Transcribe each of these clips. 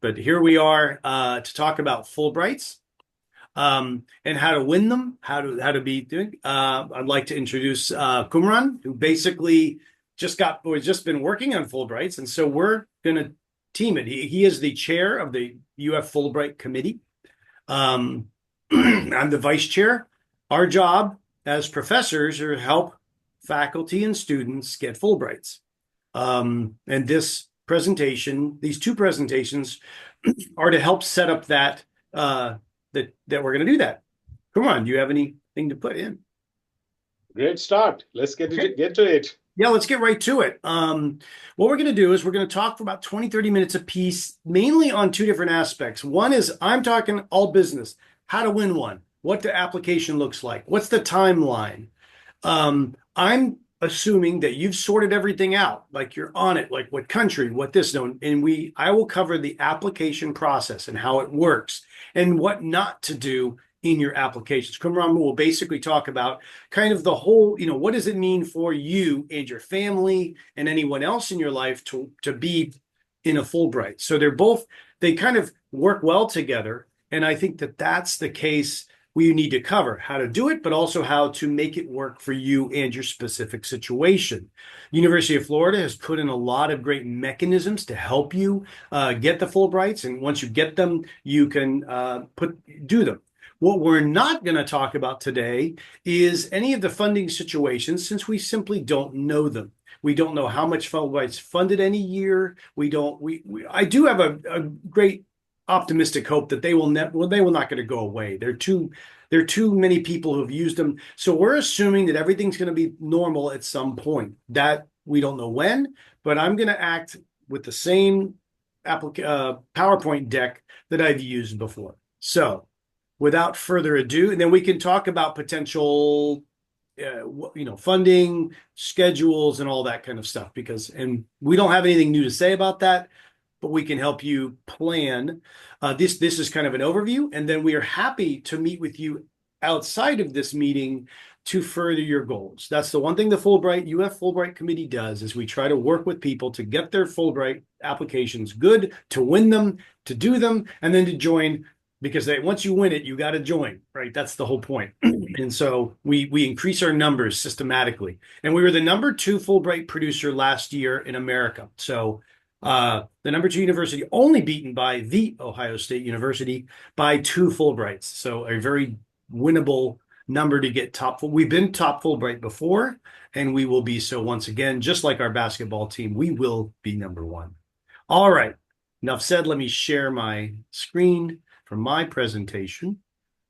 But here we are to talk about Fulbrights and how to win them, how to be doing. I'd like to introduce Kumaran, who basically just been working on Fulbrights, and so we're going to team it. He is the chair of the UF Fulbright Committee. Um, I'm the vice chair. Our job as professors are to help faculty and students get Fulbrights. And these two presentations are to help set up that we're going to do that. Come on, do you have anything to put in? Great start. Let's Okay. get to it. Yeah, let's get right to it. What we're going to do is we're going to talk for about 20, 30 minutes a piece, mainly on two different aspects. One is I'm talking all business, how to win one, what the application looks like, what's the timeline. I'm assuming that you've sorted everything out, like you're on it, like what country, what this, no, and I will cover the application process and how it works and what not to do in your applications. Kumram will basically talk about kind of the whole, what does it mean for you and your family and anyone else in your life to be in a Fulbright. So they kind of work well together. And I think that that's the case we need to cover how to do it, but also how to make it work for you and your specific situation. University of Florida has put in a lot of great mechanisms to help you get the Fulbrights. And once you get them, you can do them. What we're not going to talk about today is any of the funding situations since we simply don't know them. We don't know how much Fulbright's funded any year. I do have a great optimistic hope that they will not going to go away. There are too many people who've used them. So we're assuming that everything's going to be normal at some point. That we don't know when, but I'm going to act with the same PowerPoint deck that I've used before. So without further ado, and then we can talk about potential funding, schedules, and all that kind of stuff, and we don't have anything new to say about that, but we can help you plan. This is kind of an overview, and then we are happy to meet with you outside of this meeting to further your goals. That's the one thing the UF Fulbright Committee does, is we try to work with people to get their Fulbright applications good, to win them, to do them, and then to join, because once you win it, you got to join, right? That's the whole point. And so we increase our numbers systematically. And we were the number 2 Fulbright producer last year in America. So the number 2 university, only beaten by the Ohio State University by 2 Fulbrights. So a very winnable number to get top. We've been top Fulbright before, and we will be so once again, just like our basketball team, we will be number 1. All right. Enough said. Let me share my screen for my presentation.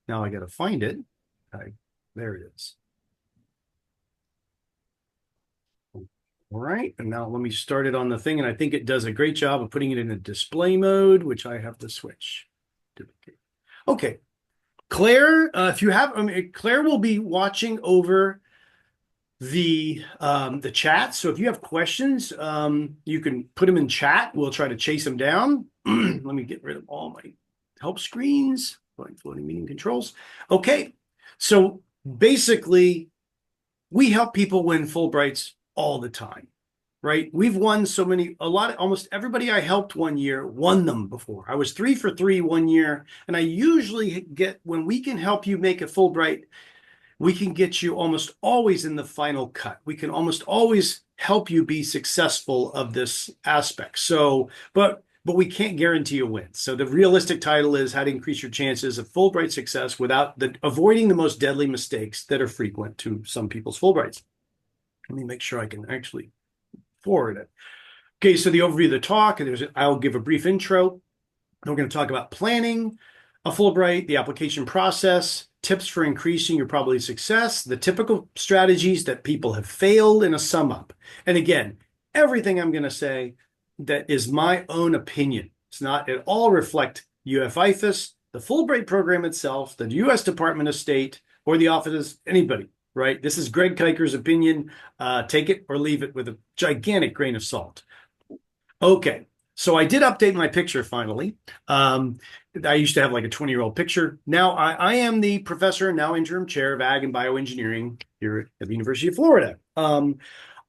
Now I got to find it. There it is. All right, and now let me start it on the thing, and I think it does a great job of putting it in a display mode, which I have to switch. Okay, Claire, Claire will be watching over the chat. So if you have questions, you can put them in chat. We'll try to chase them down. Let me get rid of all my help screens, floating meeting controls. Okay, so basically, we help people win Fulbrights all the time, right? We've won almost everybody I helped one year won them before. I was 3 for 3 one year, and I usually when we can help you make a Fulbright, we can get you almost always in the final cut. We can almost always help you be successful of this aspect. So, but we can't guarantee a win. So the realistic title is How to Increase Your Chances of Fulbright Success Without Avoiding the Most Deadly Mistakes That Are Frequent to Some People's Fulbrights. Let me make sure I can actually forward it. Okay, so the overview of the talk, I'll give a brief intro. We're going to talk about planning a Fulbright, the application process, tips for increasing your probability of success, the typical strategies that people have failed, in a sum up. And again, everything I'm going to say that is my own opinion. It's not at all reflect UF IFAS, the Fulbright program itself, the U.S. Department of State, or the office of anybody, right? This is Greg Kiker's opinion. Take it or leave it with a gigantic grain of salt. Okay, so I did update my picture finally. I used to have like a 20-year-old picture. Now I am the professor and now interim chair of Ag and Bioengineering here at the University of Florida.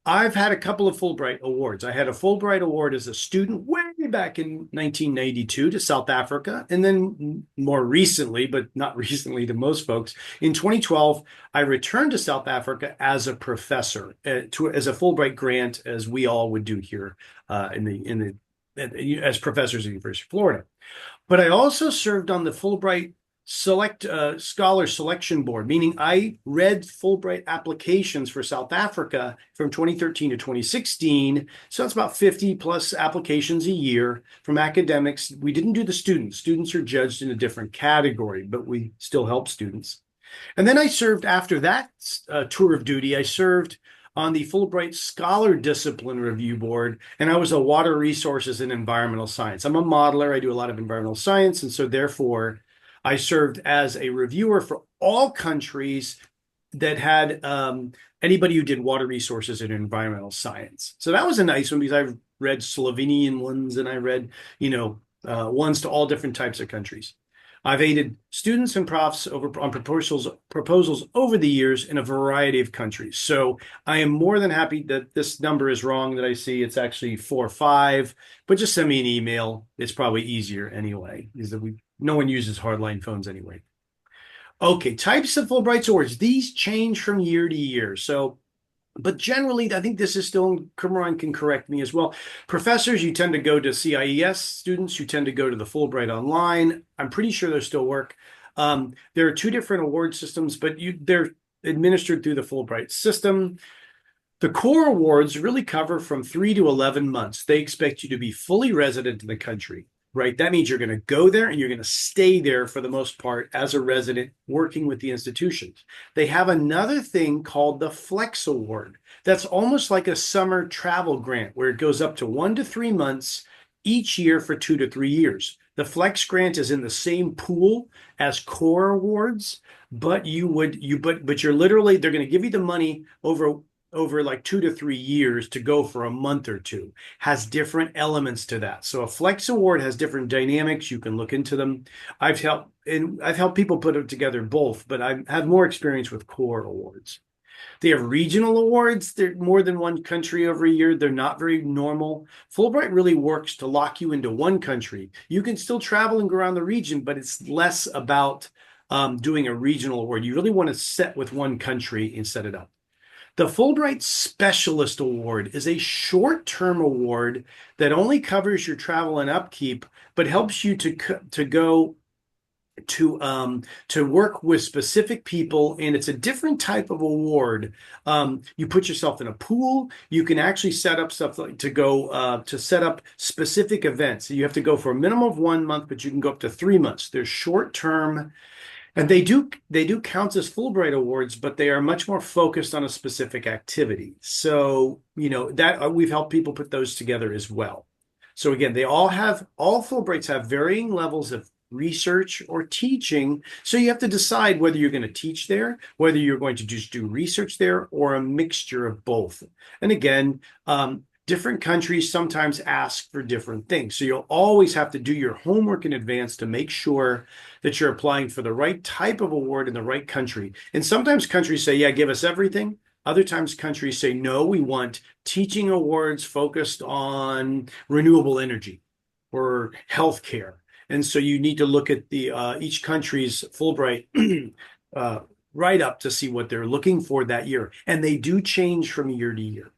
I've had a couple of Fulbright awards. I had a Fulbright award as a student way back in 1992 to South Africa. And then more recently, but not recently to most folks, in 2012, I returned to South Africa as a professor, as a Fulbright grant, as we all would do here as professors at the University of Florida. But I also served on the Fulbright Scholar Selection Board, meaning I read Fulbright applications for South Africa from 2013 to 2016. So that's about 50 plus applications a year from academics. We didn't do the students. Students are judged in a different category, but we still help students. And then I served after that tour of duty. I served on the Fulbright Scholar Discipline Review Board, and I was a water resources and environmental science. I'm a modeler. I do a lot of environmental science, and so therefore I served as a reviewer for all countries that had anybody who did water resources and environmental science. So that was a nice one because I've read Slovenian ones and I read, ones to all different types of countries. I've aided students and profs on proposals over the years in a variety of countries. So I am more than happy that this number is wrong that I see. It's actually 4 or 5, but just send me an email. It's probably easier anyway, because no one uses hardline phones anyway. Okay, types of Fulbright awards. These change from year to year. But generally, I think this is still, Kumaran can correct me as well. Professors, you tend to go to CIES. Students, you tend to go to the Fulbright Online. I'm pretty sure they still work. There are 2 different award systems, but they're administered through the Fulbright system. The core awards really cover from 3 to 11 months. They expect you to be fully resident in the country, right? That means you're going to go there and you're going to stay there for the most part as a resident working with the institutions. They have another thing called the Flex Award. That's almost like a summer travel grant where it goes up to 1 to 3 months each year for 2 to 3 years. The Flex grant is in the same pool as core awards, but you're literally, they're going to give you the money over like 2 to 3 years to go for a month or two. Has different elements to that. So a Flex Award has different dynamics. You can look into them. I've helped people put together both, but I have more experience with core awards. They have regional awards. They're more than one country every year. They're not very normal. Fulbright really works to lock you into one country. You can still travel and go around the region, but it's less about doing a regional award. You really want to set with one country and set it up. The Fulbright Specialist Award is a short-term award that only covers your travel and upkeep, but helps you to go to work with specific people, and it's a different type of award. You put yourself in a pool. You can actually set up stuff like to set up specific events. So you have to go for a minimum of 1 month, but you can go up to 3 months. They're short-term. And they do count as Fulbright awards, but they are much more focused on a specific activity. So, that we've helped people put those together as well. So again, all Fulbrights have varying levels of research or teaching. So you have to decide whether you're going to teach there, whether you're going to just do research there, or a mixture of both. And again, different countries sometimes ask for different things. So you'll always have to do your homework in advance to make sure that you're applying for the right type of award in the right country. And sometimes countries say, yeah, give us everything. Other times countries say, no, we want teaching awards focused on renewable energy or healthcare. And so you need to look at each country's Fulbright write-up to see what they're looking for that year. And they do change from year to year.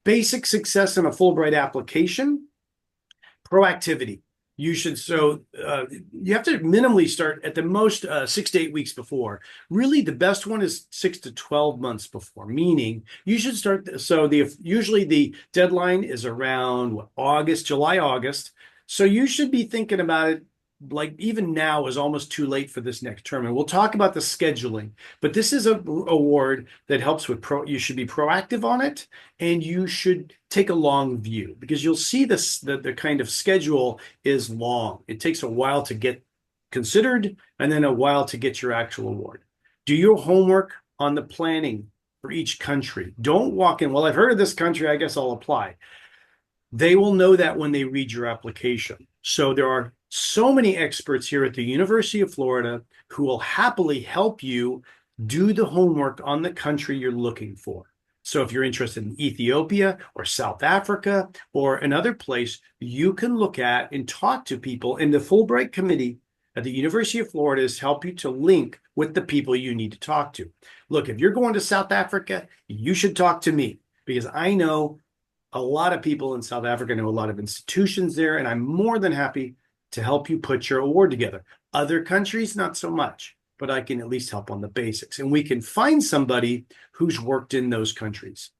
Basic success in a Fulbright application, proactivity. You have to minimally start at the most 6 to 8 weeks before. Really, the best one is 6 to 12 months before, meaning you should start. So usually the deadline is around July, August. So you should be thinking about it like even now is almost too late for this next term. And we'll talk about the scheduling, but this is an award that helps with you should be proactive on it, and you should take a long view because you'll see the kind of schedule is long. It takes a while to get considered and then a while to get your actual award. Do your homework on the planning for each country. Don't walk in, well, I've heard of this country, I guess I'll apply. They will know that when they read your application. So there are so many experts here at the University of Florida who will happily help you do the homework on the country you're looking for. So if you're interested in Ethiopia or South Africa or another place, you can look at and talk to people. And the Fulbright Committee at the University of Florida is help you to link with the people you need to talk to. Look, if you're going to South Africa, you should talk to me because I know a lot of people in South Africa, know a lot of institutions there, and I'm more than happy to help you put your award together. Other countries, not so much, but I can at least help on the basics. And we can find somebody who's worked in those countries.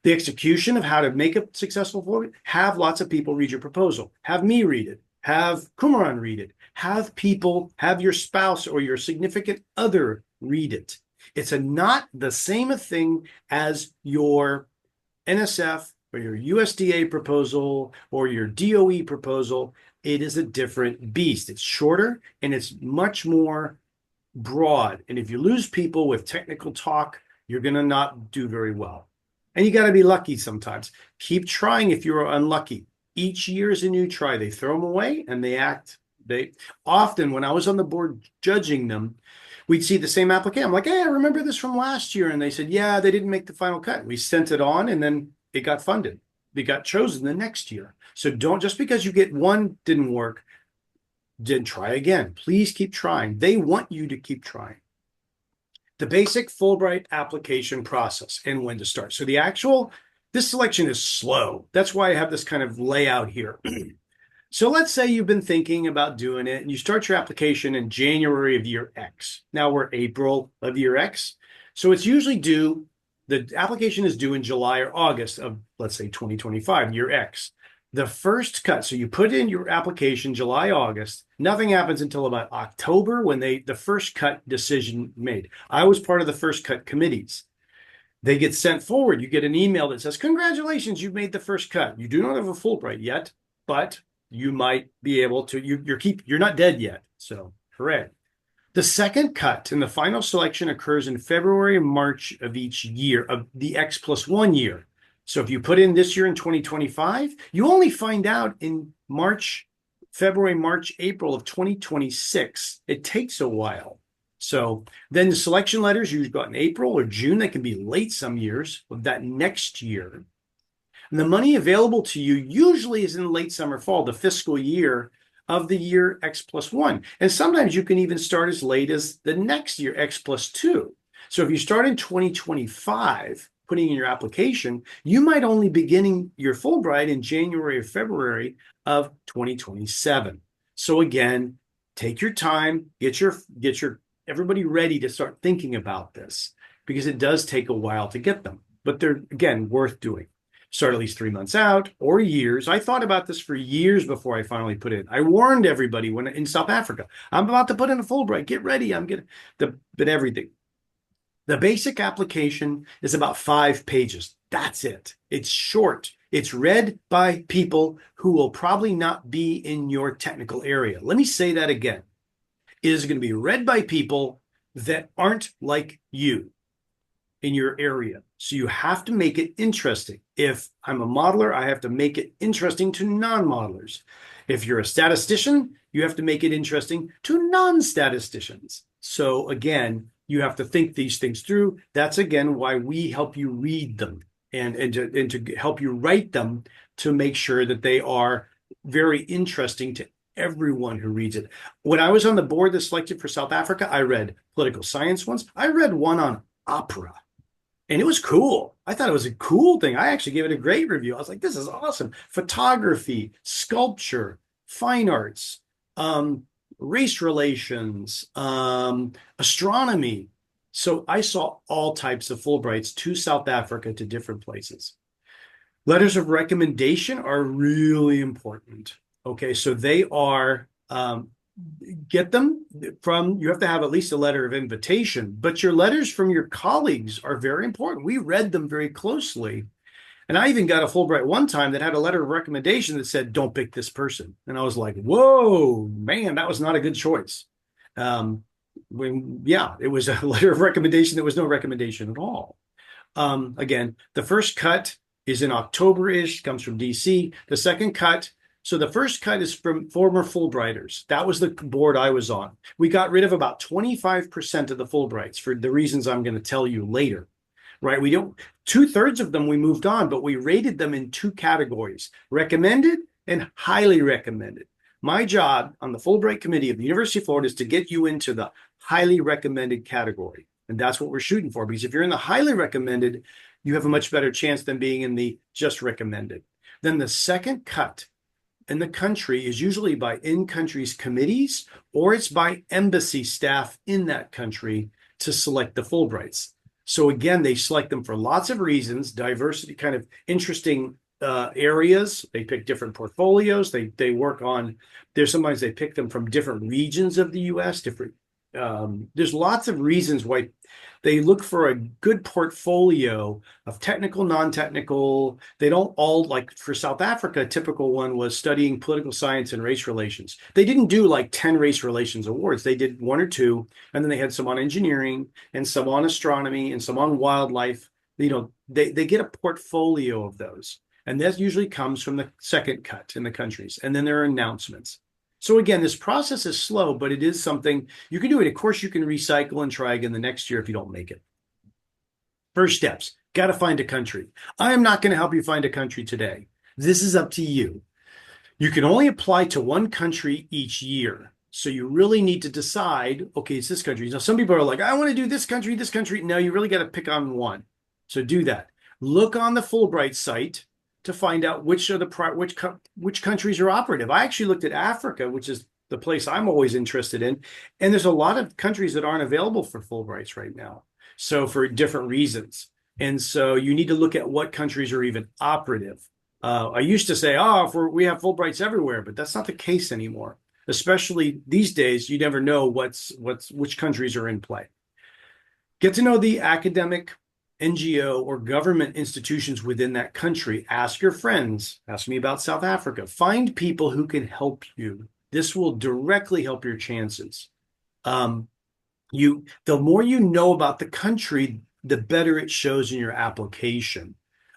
The execution of how to make a successful Fulbright, have lots of people read your proposal. Have me read it. Have Kumaran read it. Have people, have your spouse or your significant other read it. It's not the same a thing as your NSF or your USDA proposal or your DOE proposal. It is a different beast. It's shorter and it's much more broad. And if you lose people with technical talk, you're going to not do very well. And you got to be lucky sometimes. Keep trying if you're unlucky. Each year is a new try. They throw them away and they often, when I was on the board judging them, we'd see the same applicant. I'm like, hey, I remember this from last year. And they said, yeah, they didn't make the final cut. We sent it on and then it got funded. It got chosen the next year. So don't, just because you get one didn't work, then try again. Please keep trying. They want you to keep trying. The basic Fulbright application process and when to start. So this selection is slow. That's why I have this kind of layout here. So let's say you've been thinking about doing it and you start your application in January of year X. Now we're April of year X. So it's usually due, the application is due in July or August of, let's say, 2025, year X. The first cut, so you put in your application July, August, nothing happens until about October when the first cut decision made. I was part of the first cut committees. They get sent forward. You get an email that says, congratulations, you've made the first cut. You do not have a Fulbright yet, but you might be able to, you're not dead yet. So hooray. The second cut and the final selection occurs in February and March of each year of the X+1 year. So if you put in this year in 2025, you only find out in February, March, April of 2026. It takes a while. So then the selection letters usually go out in April or June. They can be late some years of that next year. And the money available to you usually is in late summer, fall, the fiscal year of the year X+1. And sometimes you can even start as late as the next year, X+2. So if you start in 2025, putting in your application, you might only beginning your Fulbright in January or February of 2027. So again, take your time, get your everybody ready to start thinking about this because it does take a while to get them, but they're, again, worth doing. Start at least 3 months out or years. I thought about this for years before I finally put it. I warned everybody when in South Africa, I'm about to put in a Fulbright. Get ready. But everything. The basic application is about 5 pages. That's it. It's short. It's read by people who will probably not be in your technical area. Let me say that again. It is going to be read by people that aren't like you in your area. So you have to make it interesting. If I'm a modeler, I have to make it interesting to non-modelers. If you're a statistician, you have to make it interesting to non-statisticians. So again, you have to think these things through. That's again why we help you read them and to help you write them to make sure that they are very interesting to everyone who reads it. When I was on the board that selected for South Africa, I read political science ones. I read one on opera. And it was cool. I thought it was a cool thing. I actually gave it a great review. I was like, this is awesome. Photography, sculpture, fine arts, race relations, astronomy. So I saw all types of Fulbrights to South Africa to different places. Letters of recommendation are really important. Okay, so they are, get them from, you have to have at least a letter of invitation, but your letters from your colleagues are very important. We read them very closely. And I even got a Fulbright one time that had a letter of recommendation that said, don't pick this person. And I was like, whoa, man, that was not a good choice. It was a letter of recommendation that was no recommendation at all. Again, the first cut is in October-ish, comes from DC. The second cut, so the first cut is from former Fulbrighters. That was the board I was on. We got rid of about 25% of the Fulbrights for the reasons I'm going to tell you later. right? We don't, two-thirds of them we moved on, but we rated them in two categories, recommended and highly recommended. My job on the Fulbright committee of the University of Florida is to get you into the highly recommended category. And that's what we're shooting for, because if you're in the highly recommended, you have a much better chance than being in the just recommended. Then the second cut in the country is usually by in-country's committees, or it's by embassy staff in that country to select the Fulbrights. So again, they select them for lots of reasons, diversity, kind of interesting areas. They pick different portfolios. They work on, sometimes they pick them from different regions of the US, different, there's lots of reasons why they look for a good portfolio of technical, non-technical. They don't all, like for South Africa, a typical one was studying political science and race relations. They didn't do like 10 race relations awards. They did one or two, and then they had some on engineering and some on astronomy and some on wildlife. They get a portfolio of those. And that usually comes from the second cut in the countries. And then there are announcements. So again, this process is slow, but it is something you can do it. Of course, you can recycle and try again the next year if you don't make it. First steps, got to find a country. I am not going to help you find a country today. This is up to you. You can only apply to one country each year. So you really need to decide, okay, it's this country. Now, some people are like, I want to do this country, this country. No, you really got to pick on one. So do that. Look on the Fulbright site to find out which countries are operative. I actually looked at Africa, which is the place I'm always interested in, and there's a lot of countries that aren't available for Fulbrights right now, so for different reasons. And so you need to look at what countries are even operative. I used to say, we have Fulbrights everywhere, but that's not the case anymore. Especially these days, you never know which countries are in play. Get to know the academic, NGO, or government institutions within that country. Ask your friends. Ask me about South Africa. Find people who can help you. This will directly help your chances. The more you know about the country, the better it shows in your application.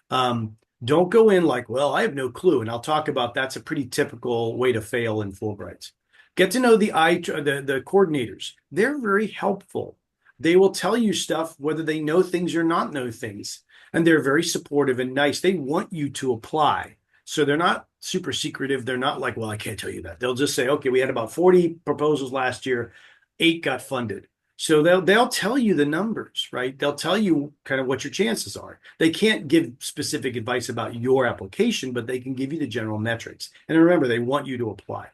Don't go in like, well, I have no clue. And I'll talk about that's a pretty typical way to fail in Fulbrights. Get to know the coordinators. They're very helpful. They will tell you stuff, whether they know things or not know things. And they're very supportive and nice. They want you to apply. So they're not super secretive. They're not like, well, I can't tell you that. They'll just say, okay, we had about 40 proposals last year. 8 got funded. So they'll tell you the numbers, right? They'll tell you kind of what your chances are. They can't give specific advice about your application, but they can give you the general metrics. And remember, they want you to apply.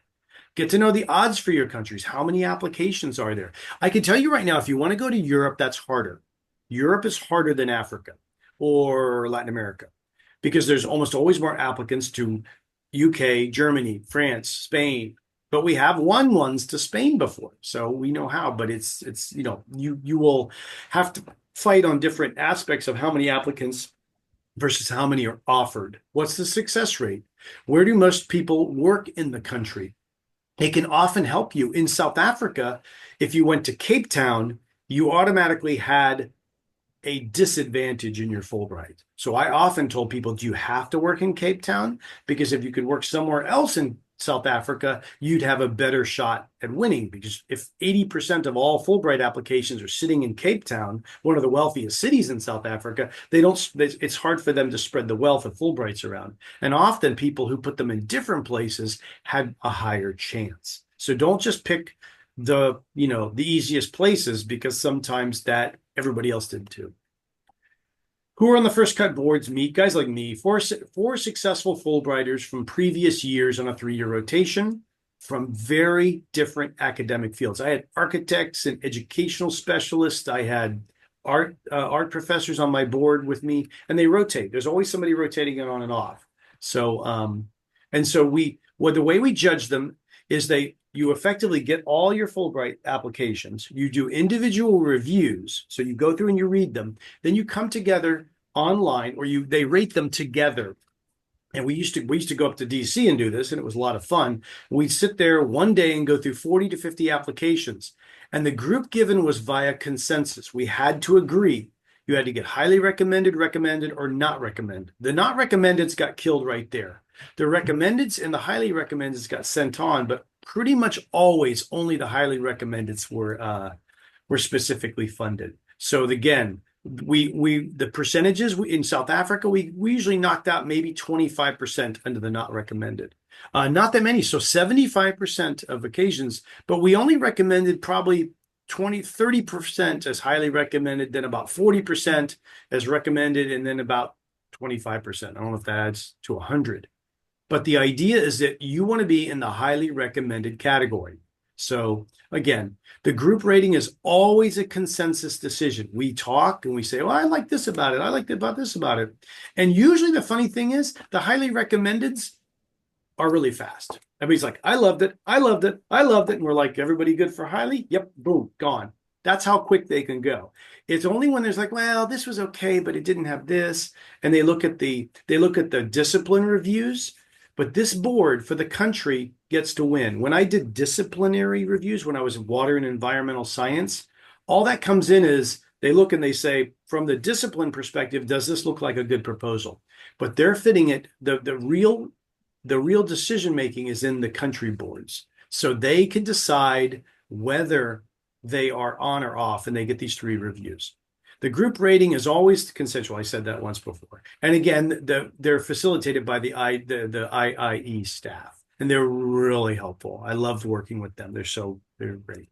Get to know the odds for your countries. How many applications are there? I can tell you right now, if you want to go to Europe, that's harder. Europe is harder than Africa or Latin America because there's almost always more applicants to UK, Germany, France, Spain. But we have won ones to Spain before, so we know how. But it's you will have to fight on different aspects of how many applicants versus how many are offered. What's the success rate? Where do most people work in the country? It can often help you. In South Africa, if you went to Cape Town, you automatically had a disadvantage in your Fulbright. So I often told people, do you have to work in Cape Town? Because if you could work somewhere else in South Africa, you'd have a better shot at winning. Because if 80% of all Fulbright applications are sitting in Cape Town, one of the wealthiest cities in South Africa, it's hard for them to spread the wealth of Fulbrights around. And often people who put them in different places had a higher chance. So don't just pick the easiest places, because sometimes that everybody else did too. Who are on the first cut boards meet guys like me, four successful Fulbrighters from previous years on a 3-year rotation from very different academic fields. I had architects and educational specialists. I had art professors on my board with me, and they rotate. There's always somebody rotating it on and off. So the way we judge them is you effectively get all your Fulbright applications. You do individual reviews. So you go through and you read them. Then you come together online, or they rate them together. And we used to go up to DC and do this, and it was a lot of fun. We'd sit there one day and go through 40 to 50 applications. And the group given was via consensus. We had to agree. You had to get highly recommended, or not recommended. The not recommendeds got killed right there. The recommendeds and the highly recommendeds got sent on, but pretty much always only the highly recommendeds were specifically funded. So again, The percentages in South Africa, we usually knocked out maybe 25% under the not recommended. Not that many, so 75% of occasions, but we only recommended probably 30% as highly recommended, then about 40% as recommended, and then about 25%. I don't know if that adds to 100. But the idea is that you want to be in the highly recommended category. So again, the group rating is always a consensus decision. We talk and we say, well, I like this about it. I like about this about it. And usually the funny thing is the highly recommendeds are really fast. Everybody's like, I loved it. I loved it. I loved it. And we're like, everybody good for highly? Yep. Boom, gone. That's how quick they can go. It's only when there's like, well, this was okay, but it didn't have this. And they look at the discipline reviews. But this board for the country gets to win. When I did disciplinary reviews, when I was in water and environmental science, all that comes in is they look and they say, from the discipline perspective, does this look like a good proposal? But they're fitting it, the real decision making is in the country boards. So they can decide whether they are on or off, and they get these 3 reviews. The group rating is always consensual. I said that once before. And again, they're facilitated by the IIE staff, and they're really helpful. I loved working with them. They're great.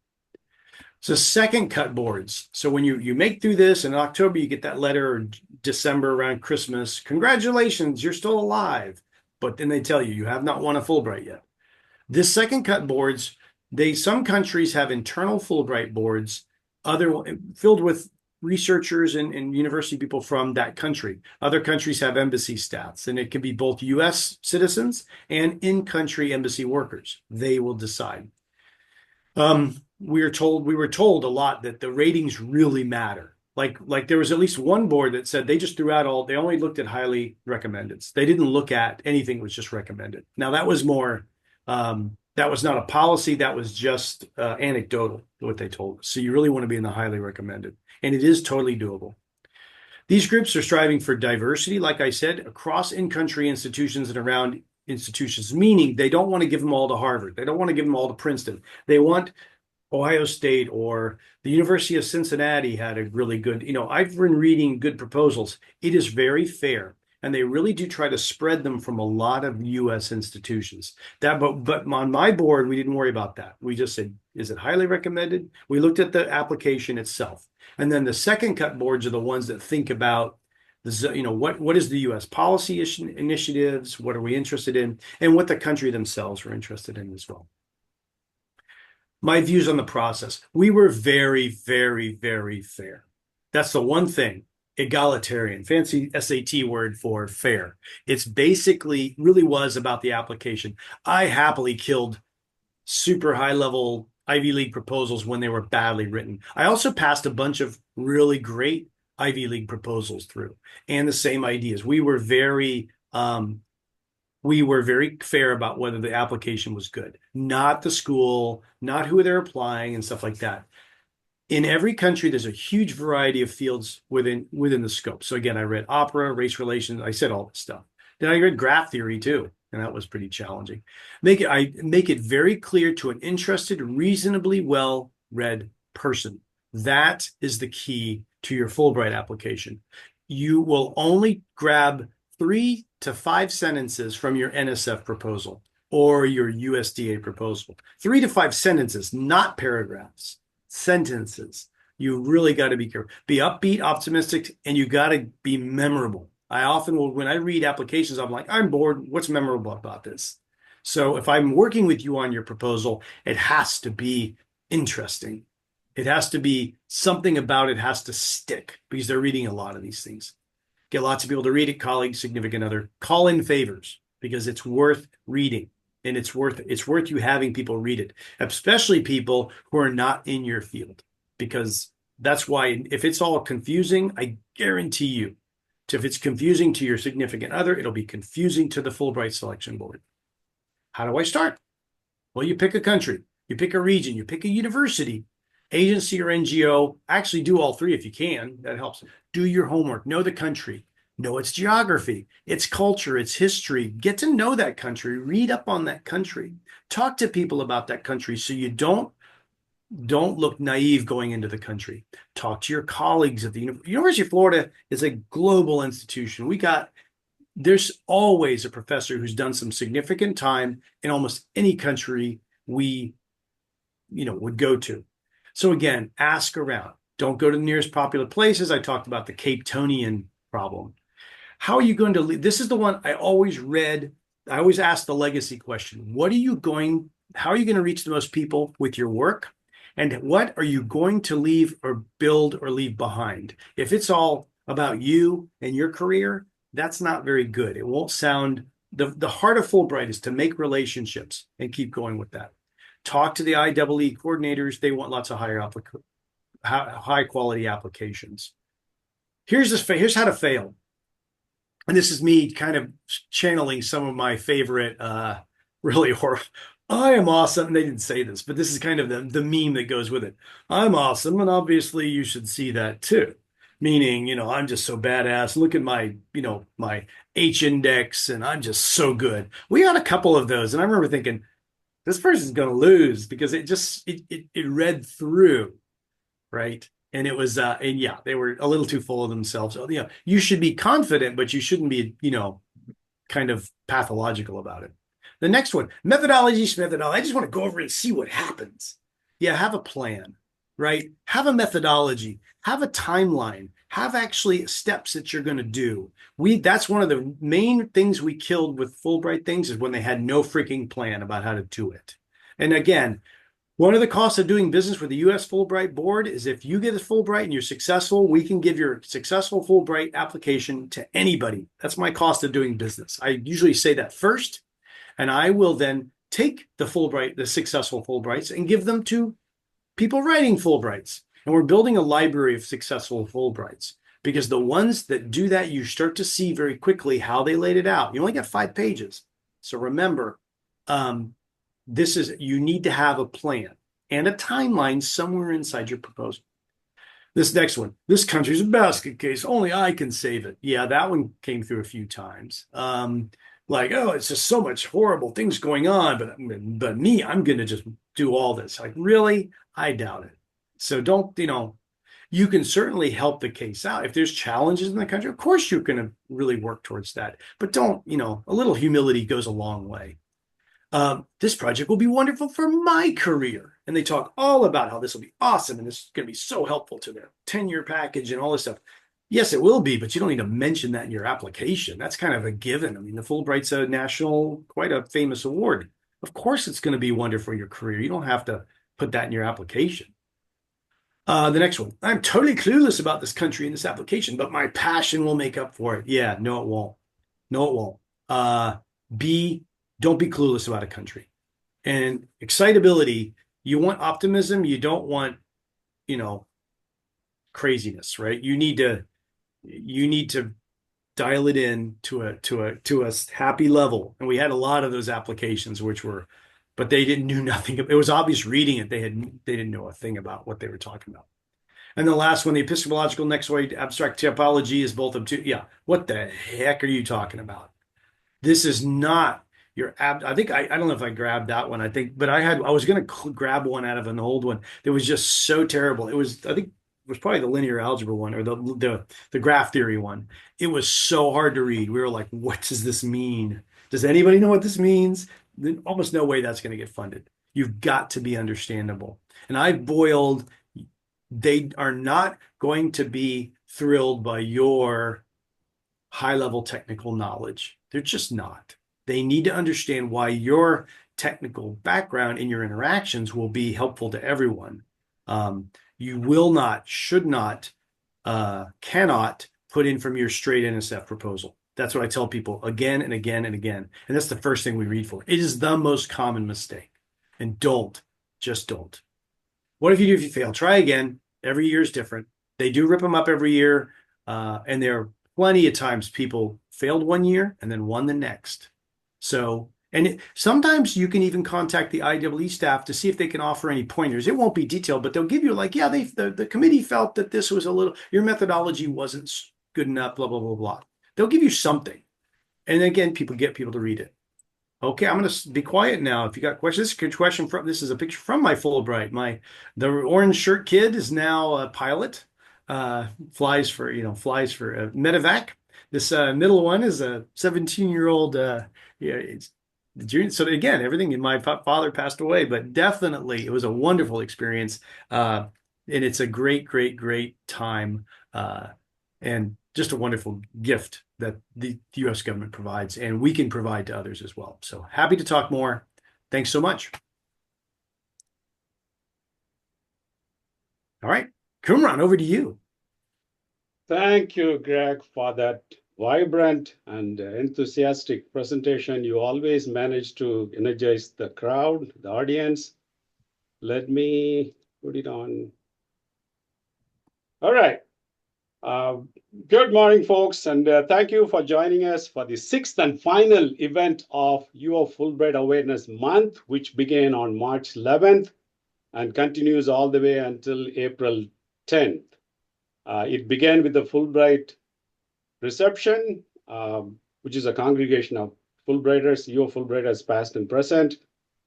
So second cut boards. So when you make through this in October, you get that letter, or December around Christmas. Congratulations, you're still alive. But then they tell you have not won a Fulbright yet. This second cut boards, some countries have internal Fulbright boards, filled with researchers and university people from that country. Other countries have embassy staffs, and it can be both U.S. citizens and in-country embassy workers. They will decide. We were told a lot that the ratings really matter. Like there was at least one board that said they just threw out they only looked at highly recommended. They didn't look at anything that was just recommended. Now that was more, that was not a policy. That was just anecdotal, what they told us. So you really want to be in the highly recommended. And it is totally doable. These groups are striving for diversity, like I said, across in-country institutions and around institutions, meaning they don't want to give them all to Harvard. They don't want to give them all to Princeton. They want Ohio State or the University of Cincinnati had a really good, I've been reading good proposals. It is very fair. And they really do try to spread them from a lot of U.S. institutions. But on my board, we didn't worry about that. We just said, is it highly recommended? We looked at the application itself. And then the second cut boards are the ones that think about what is the U.S. policy initiatives? What are we interested in? And what the country themselves are interested in as well. My views on the process. We were very, very, very fair. That's the one thing. Egalitarian, fancy SAT word for fair. It's basically really was about the application. I happily killed super high level Ivy League proposals when they were badly written. I also passed a bunch of really great Ivy League proposals through, and the same ideas. We were very fair about whether the application was good, not the school, not who they're applying and stuff like that. In every country, there's a huge variety of fields within the scope. So again, I read opera, race relations. I said all this stuff. Then I read graph theory too, and that was pretty challenging. I make it very clear to an interested, reasonably well-read person. That is the key to your Fulbright application. You will only grab 3 to 5 sentences from your NSF proposal or your USDA proposal. 3 to 5 sentences, not paragraphs. Sentences. You really got to be careful. Be upbeat, optimistic, and you got to be memorable. I often will, when I read applications, I'm like, I'm bored. What's memorable about this? So if I'm working with you on your proposal, it has to be interesting. It has to be something about it has to stick because they're reading a lot of these things. Get lots of people to read it, colleagues, significant other. Call in favors because it's worth reading. And it's worth you having people read it, especially people who are not in your field, because that's why if it's all confusing, I guarantee you, if it's confusing to your significant other, it'll be confusing to the Fulbright selection board. How do I start? Well, you pick a country, you pick a region, you pick a university, agency or NGO. Actually do all 3 if you can. That helps. Do your homework. Know the country. Know its geography, its culture, its history. Get to know that country. Read up on that country. Talk to people about that country so you don't Don't look naive going into the country. Talk to your colleagues at the University of Florida is a global institution. There's always a professor who's done some significant time in almost any country we, would go to. So again, ask around. Don't go to the nearest popular places. I talked about the Cape Tonian problem. How are you going to lead? This is the one I always read. I always ask the legacy question. How are you going to reach the most people with your work? And what are you going to leave or build or leave behind? If it's all about you and your career, that's not very good. It won't sound, the heart of Fulbright is to make relationships and keep going with that. Talk to the IEE coordinators. They want lots of high quality applications. Here's how to fail. And this is me kind of channeling some of my favorite really horrible. I am awesome. And they didn't say this, but this is kind of the meme that goes with it. I'm awesome, and obviously you should see that too. Meaning, I'm just so badass. Look at my H index, and I'm just so good. We had a couple of those, and I remember thinking, this person's going to lose because it read through, right? And it was and yeah, they were a little too full of themselves. So, you should be confident, but you shouldn't be, kind of pathological about it. The next one, methodology. I just want to go over and see what happens. Yeah, have a plan, right? Have a methodology, have a timeline, have actually steps that you're going to do. That's one of the main things we killed with Fulbright things is when they had no freaking plan about how to do it. And again, one of the costs of doing business with the U.S. Fulbright Board is if you get a Fulbright and you're successful, we can give your successful Fulbright application to anybody. That's my cost of doing business. I usually say that first, and I will then take the successful Fulbrights, and give them to people writing Fulbrights. And we're building a library of successful Fulbrights because the ones that do that, you start to see very quickly how they laid it out. You only got 5 pages. So remember, you need to have a plan and a timeline somewhere inside your proposal. This next one, this country's a basket case. Only I can save it. Yeah, that one came through a few times. Oh, it's just so much horrible things going on, but me, I'm going to just do all this. Like, really? I doubt it. So don't, you can certainly help the case out. If there's challenges in the country, of course you're going to really work towards that. But don't, a little humility goes a long way. This project will be wonderful for my career. And they talk all about how this will be awesome and this is going to be so helpful to their 10-year package and all this stuff. Yes, it will be, but you don't need to mention that in your application. That's kind of a given. I mean, the Fulbright's quite a famous award. Of course, it's going to be wonderful for your career. You don't have to put that in your application. The next one, I'm totally clueless about this country and this application, but my passion will make up for it. Yeah, no, it won't. No, it won't. Don't be clueless about a country. And excitability, you want optimism, you don't want, craziness, right? You need to dial it in to a happy level. And we had a lot of those applications but they didn't do nothing. It was obvious reading it. They didn't know a thing about what they were talking about. And the last one, the epistemological next way abstract typology is both obtuse. Yeah, what the heck are you talking about? This is not I think I don't know if I grabbed that one. But I was going to grab one out of an old one that was just so terrible. I think it was probably the linear algebra one or the graph theory one. It was so hard to read. We were like, what does this mean? Does anybody know what this means? There's almost no way that's going to get funded. You've got to be understandable. And they are not going to be thrilled by your high level technical knowledge. They're just not. They need to understand why your technical background in your interactions will be helpful to everyone. You will not, should not, cannot put in from your straight NSF proposal. That's what I tell people again and again and again. And that's the first thing we read for. It is the most common mistake. And just don't. What if you fail? Try again. Every year is different. They do rip them up every year. And there are plenty of times people failed one year and then won the next. So, sometimes you can even contact the IEE staff to see if they can offer any pointers. It won't be detailed, but they'll give you like, yeah, the committee felt that this was your methodology wasn't good enough, blah, blah, blah, blah. They'll give you something. And again, get people to read it. Okay, I'm going to be quiet now. If you got questions, this is a good question from this is a picture from my Fulbright. The orange shirt kid is now a pilot. Flies for medevac. This middle one is a 17-year-old yeah, it's the junior. So again, everything my father passed away, but definitely it was a wonderful experience. And it's a great time. And just a wonderful gift that the U.S. government provides, and we can provide to others as well. So happy to talk more. Thanks so much. All right, Kumran, over to you. Thank you, Greg, for that vibrant and enthusiastic presentation. You always manage to energize the crowd, the audience. Let me put it on. All right. Uh, Good morning, folks, and thank you for joining us for the sixth and final event of Your Fulbright Awareness Month, which began on March 11th and continues all the way until April 10th. It began with the Fulbright reception, which is a congregation of Fulbrighters, Your Fulbrighters past and present,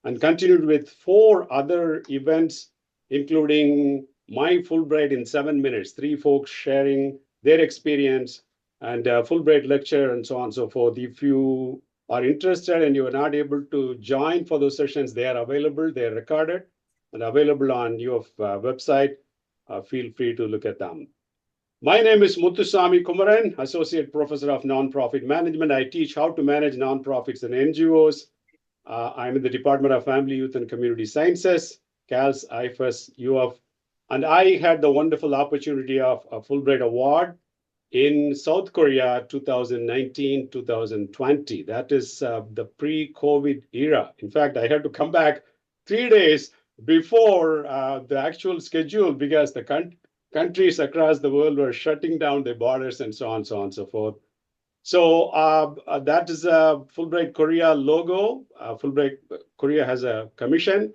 and continued with 4 other events, including My Fulbright in 7 minutes, 3 folks sharing their experience, and a Fulbright lecture, and so on and so forth. If you are interested and you are not able to join for those sessions, they are available, they are recorded and available on your website. Feel free to look at them. My name is Muthusami Kumaran, Associate Professor of Nonprofit Management. I teach how to manage nonprofits and NGOs. I'm in the Department of Family, Youth, and Community Sciences, CALS, IFAS, UF, and I had the wonderful opportunity of a Fulbright Award in South Korea 2019, 2020. That is the pre-COVID era. In fact, I had to come back 3 days before the actual schedule because the countries across the world were shutting down their borders and so on, so forth. So that is a Fulbright Korea logo. Fulbright Korea has a commission,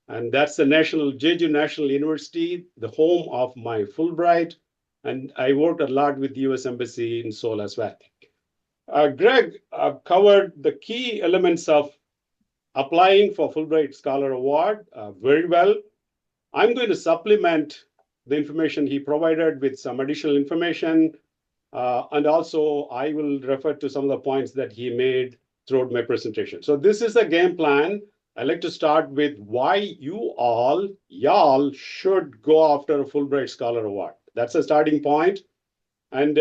and that's the Jeju National University, the home of my Fulbright. And I worked a lot with the U.S. Embassy in Seoul as well. Greg covered the key elements of applying for Fulbright Scholar Award very well. I'm going to supplement the information he provided with some additional information. And also, I will refer to some of the points that he made throughout my presentation. So this is a game plan. I'd like to start with why y'all should go after a Fulbright Scholar Award. That's a starting point. And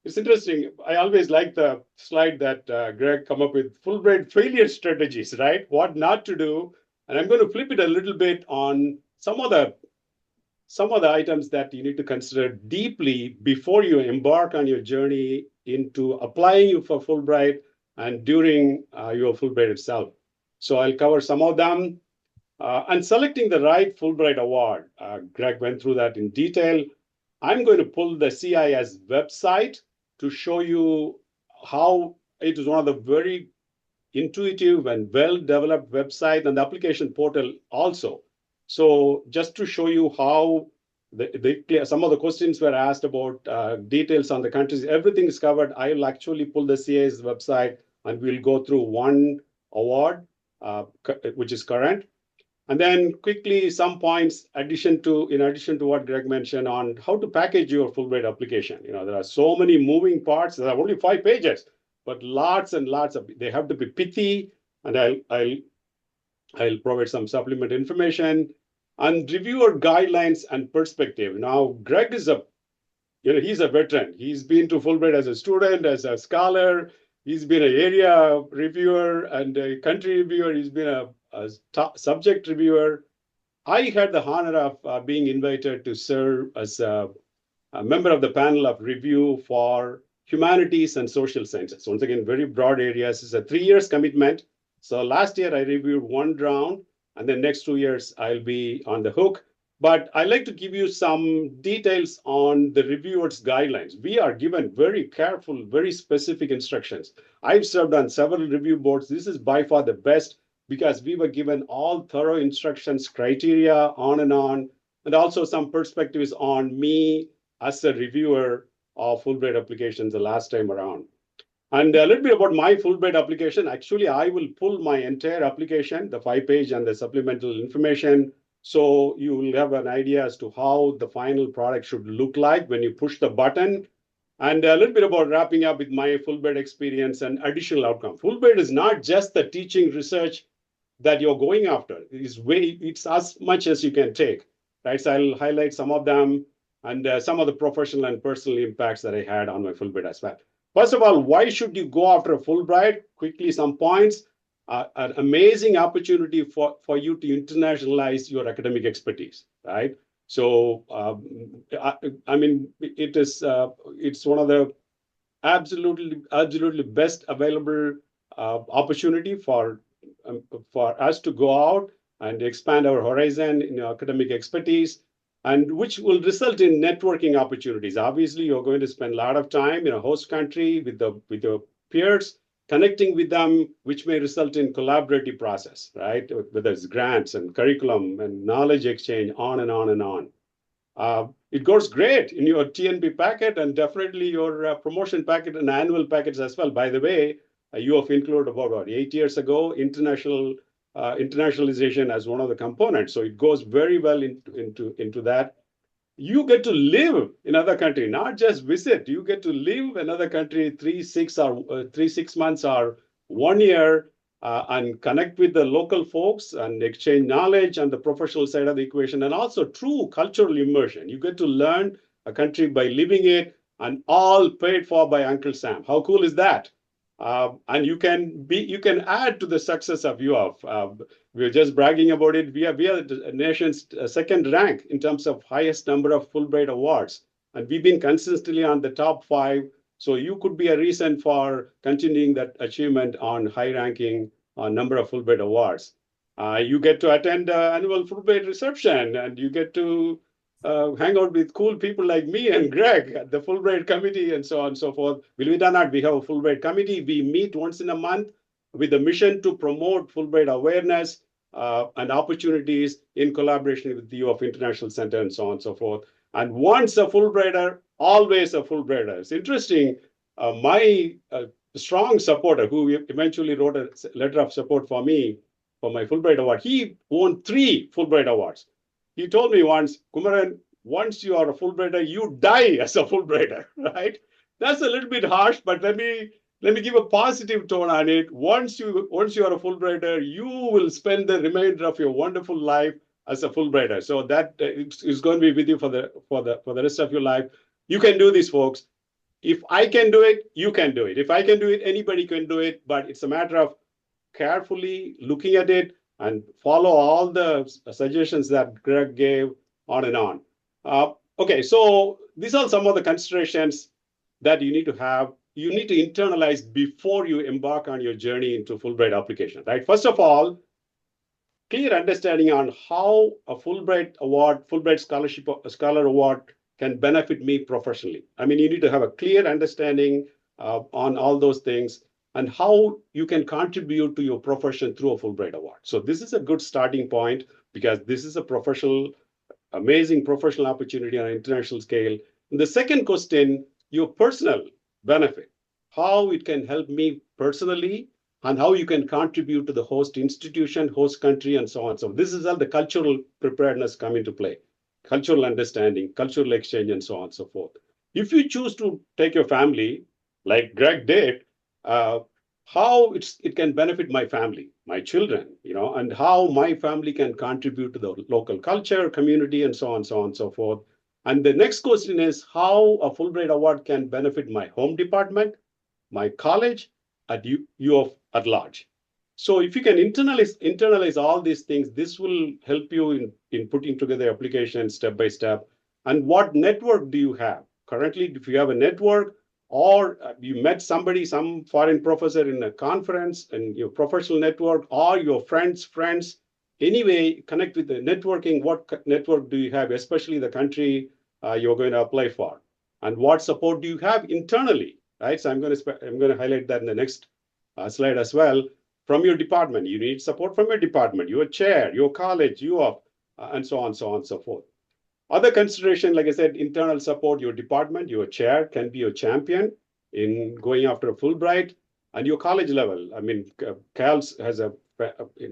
it's interesting. I always like the slide that Greg come up with, Fulbright failure strategies, right? What not to do. And I'm going to flip it a little bit on some of the items that you need to consider deeply before you embark on your journey into applying for Fulbright and during your Fulbright itself. So I'll cover some of them. And selecting the right Fulbright award, Greg went through that in detail. I'm going to pull the CIS website to show you how it is one of the very intuitive and well-developed website, and the application portal also. So just to show you how some of the questions were asked about details on the countries, everything is covered. I will actually pull the CIS website and we'll go through one award, which is current. And then quickly some points in addition to what Greg mentioned on how to package your Fulbright application. There are so many moving parts. There are only 5 pages, but lots and lots of, they have to be pithy, and I'll provide some supplement information and reviewer guidelines and perspective. Now, Greg is he's a veteran. He's been to Fulbright as a student, as a scholar. He's been an area reviewer and a country reviewer. He's been a subject reviewer. I had the honor of being invited to serve as a member of the panel of review for humanities and social sciences. Once again, very broad areas. It's a 3 years commitment. So last year I reviewed 1 round, and then next 2 years I'll be on the hook. But I like to give you some details on the reviewers' guidelines. We are given very careful, very specific instructions. I've served on several review boards. This is by far the best because we were given all thorough instructions, criteria, on, and also some perspectives on me as a reviewer of Fulbright applications the last time around. And a little bit about my Fulbright application. Actually, I will pull my entire application, the 5-page and the supplemental information. So you will have an idea as to how the final product should look like when you push the button. And a little bit about wrapping up with my Fulbright experience and additional outcome. Fulbright is not just the teaching research that you're going after. It's as much as you can take, right? So I'll highlight some of them and some of the professional and personal impacts that I had on my Fulbright as well. First of all, why should you go after a Fulbright? Quickly, some points. An amazing opportunity for you to internationalize your academic expertise, right? So, I mean, it's one of the absolutely best available opportunity for us to go out and expand our horizon in academic expertise, and which will result in networking opportunities. Obviously, you're going to spend a lot of time in a host country with your peers, connecting with them, which may result in collaborative process, right? Whether it's grants and curriculum and knowledge exchange, on and on and on. It goes great in your TNP packet and definitely your promotion packet and annual packets as well. By the way, you have included about 8 years ago internationalization as one of the components. So it goes very well into that. You get to live in another country, not just visit. You get to live another country 3 6 months or 1 year, and connect with the local folks and exchange knowledge on the professional side of the equation, and also true cultural immersion. You get to learn a country by living it, and all paid for by Uncle Sam. How cool is that? And you can add to the success of UF. We're just bragging about it. We are the nation's second rank in terms of highest number of Fulbright awards, and we've been consistently on the top 5. So you could be a reason for continuing that achievement on high ranking on number of Fulbright awards. You get to attend annual Fulbright reception, and you get to hang out with cool people like me and Greg at the Fulbright committee and so on and so forth. Believe it or not, we have a Fulbright committee. We meet once in a month with the mission to promote Fulbright awareness and opportunities in collaboration with the U of International Center and so on and so forth. And once a Fulbrighter, always a Fulbrighter. It's interesting. My strong supporter, who eventually wrote a letter of support for me for my Fulbright award, he won 3 Fulbright awards. He told me once, Kumaran, once you are a Fulbrighter, you die as a Fulbrighter, right? That's a little bit harsh, but let me give a positive tone on it. Once you are a Fulbrighter, you will spend the remainder of your wonderful life as a Fulbrighter. So that is going to be with you for the rest of your life. You can do this, folks. If I can do it, you can do it. If I can do it, anybody can do it. But it's a matter of carefully looking at it and follow all the suggestions that Greg gave, on and on. Okay, so these are some of the considerations that you need to have. You need to internalize before you embark on your journey into Fulbright application, right? First of all, clear understanding on how a Fulbright scholar award can benefit me professionally. I mean, you need to have a clear understanding on all those things and how you can contribute to your profession through a Fulbright award. So this is a good starting point because this is a amazing professional opportunity on an international scale. And the second question, your personal benefit, how it can help me personally and how you can contribute to the host institution, host country, and so on. So this is all the cultural preparedness come into play, cultural understanding, cultural exchange, and so on and so forth. If you choose to take your family, like Greg did, how it can benefit my family, my children, and how my family can contribute to the local culture, community, and so on and so forth. And the next question is how a Fulbright award can benefit my home department, my college, at at large. So if you can internalize all these things, this will help you in putting together applications step by step. And what network do you have? Currently, if you have a network, or you met some foreign professor in a conference and your professional network, or your friends, anyway, connect with the networking. What network do you have, especially the country you're going to apply for? And what support do you have internally, right? So I'm going to highlight that in the next slide as well. From your department, you need support from your department, your chair, your college, and so on and so forth. Other consideration, like I said, internal support, your department, your chair can be your champion. in going after a Fulbright, and your college level. I mean, CALS has an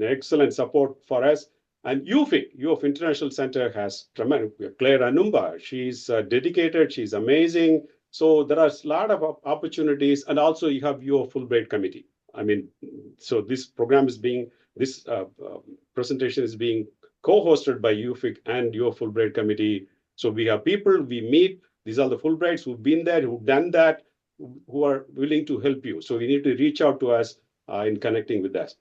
excellent support for us. And UFIC, UF International Center, has tremendous. Claire Anumba, she's dedicated, she's amazing. So there are a lot of opportunities, and also you have your Fulbright committee. I mean, so this program is being, this presentation is being co-hosted by UFIC and your Fulbright committee. So we have people, we meet, these are the Fulbrights who've been there, who've done that, who are willing to help you. So you need to reach out to us in connecting with us.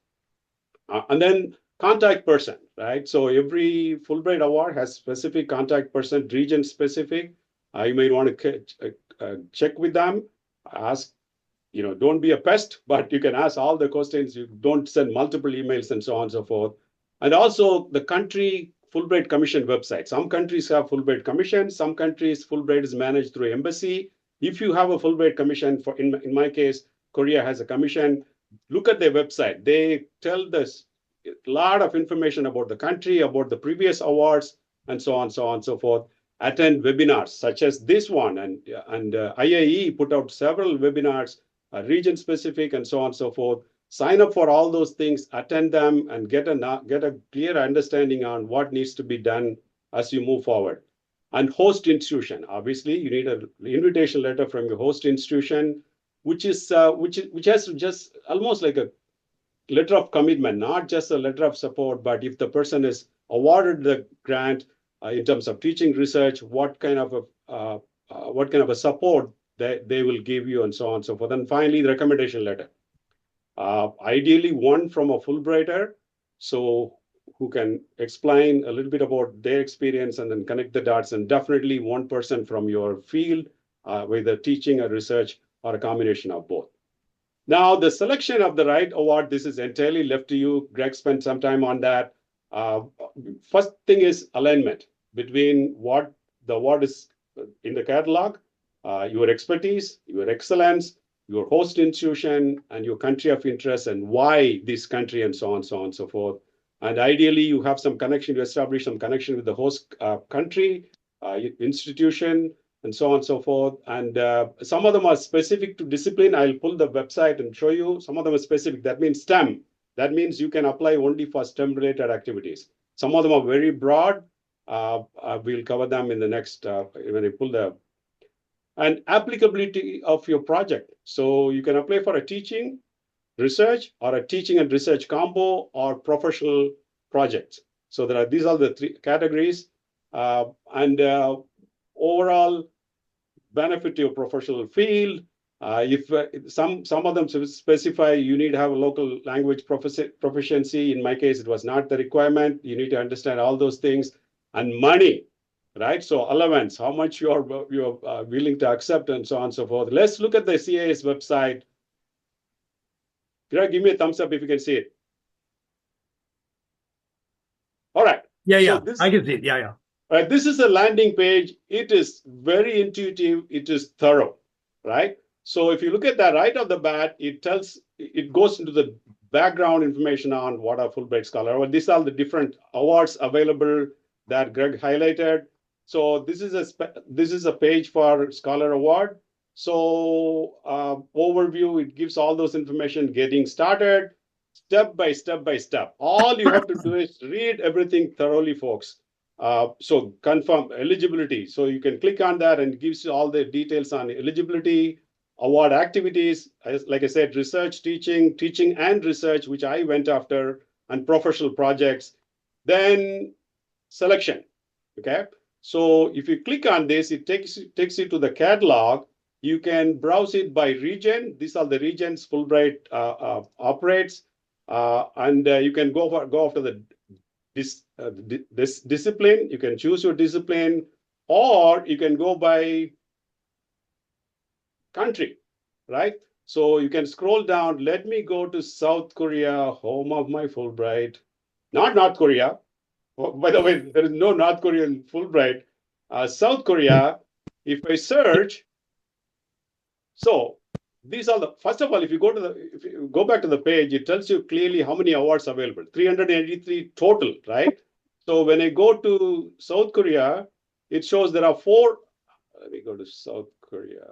And then contact person, right? So every Fulbright award has specific contact person, region specific. You may want to check with them, ask, don't be a pest, but you can ask all the questions. You don't send multiple emails and so on and so forth. And also the country Fulbright Commission website. Some countries have Fulbright Commission. Some countries Fulbright is managed through embassy. If you have a Fulbright Commission, in my case, Korea has a commission. Look at their website. They tell this a lot of information about the country, about the previous awards, and so on, so on, so forth. Attend webinars such as this one, and IAE put out several webinars, region specific, and so on, so forth. Sign up for all those things, attend them, and get a clear understanding on what needs to be done as you move forward. And host institution, obviously, you need an invitation letter from your host institution, which has just almost like a letter of commitment, not just a letter of support, but if the person is awarded the grant in terms of teaching research, what kind of a support they will give you, and so on and so forth. And finally, the recommendation letter. Ideally, one from a Fulbrighter, so who can explain a little bit about their experience and then connect the dots, and definitely one person from your field, whether teaching or research or a combination of both. Now, the selection of the right award, this is entirely left to you. Greg spent some time on that. First thing is alignment between what the award is in the catalog, your expertise, your excellence, your host institution, and your country of interest, and why this country, and so on, so on, so forth. And ideally, you have some connection, you establish some connection with the host country, institution, and so on and so forth. And some of them are specific to discipline. I'll pull the website and show you. Some of them are specific. That means STEM. That means you can apply only for STEM-related activities. Some of them are very broad. We'll cover them in the next, when I pull the, and applicability of your project. So you can apply for a teaching, research, or a teaching and research combo, or professional projects. So these are the three categories. And overall benefit to your professional field. If some of them specify you need to have a local language proficiency. In my case, it was not the requirement. You need to understand all those things. And money, right? So allowance, how much you're willing to accept, and so on and so forth. Let's look at the CAS website. Greg, give me a thumbs up if you can see it. All right. Yeah. I can see it. Yeah. Right, this is a landing page. It is very intuitive. It is thorough, right? So if you look at that right off the bat, it goes into the background information on what are Fulbright Scholar. Well, these are the different awards available that Greg highlighted. So this is a page for Scholar Award. So overview, it gives all those information getting started, step by step. All you have to do is read everything thoroughly, folks. So confirm eligibility. So you can click on that and it gives you all the details on eligibility, award activities, like I said, research, teaching and research, which I went after, and professional projects. Then selection, okay? So if you click on this, it takes you to the catalog. You can browse it by region. These are the regions Fulbright operates. And you can go after this discipline. You can choose your discipline, or you can go by country, right? So you can scroll down. Let me go to South Korea, home of my Fulbright. Not North Korea. Oh, by the way, there is no North Korean Fulbright. South Korea, if I search, so these are first of all, if you go back to the page, it tells you clearly how many awards available, 383 total, right? So when I go to South Korea, it shows there are 4. Let me go to South Korea.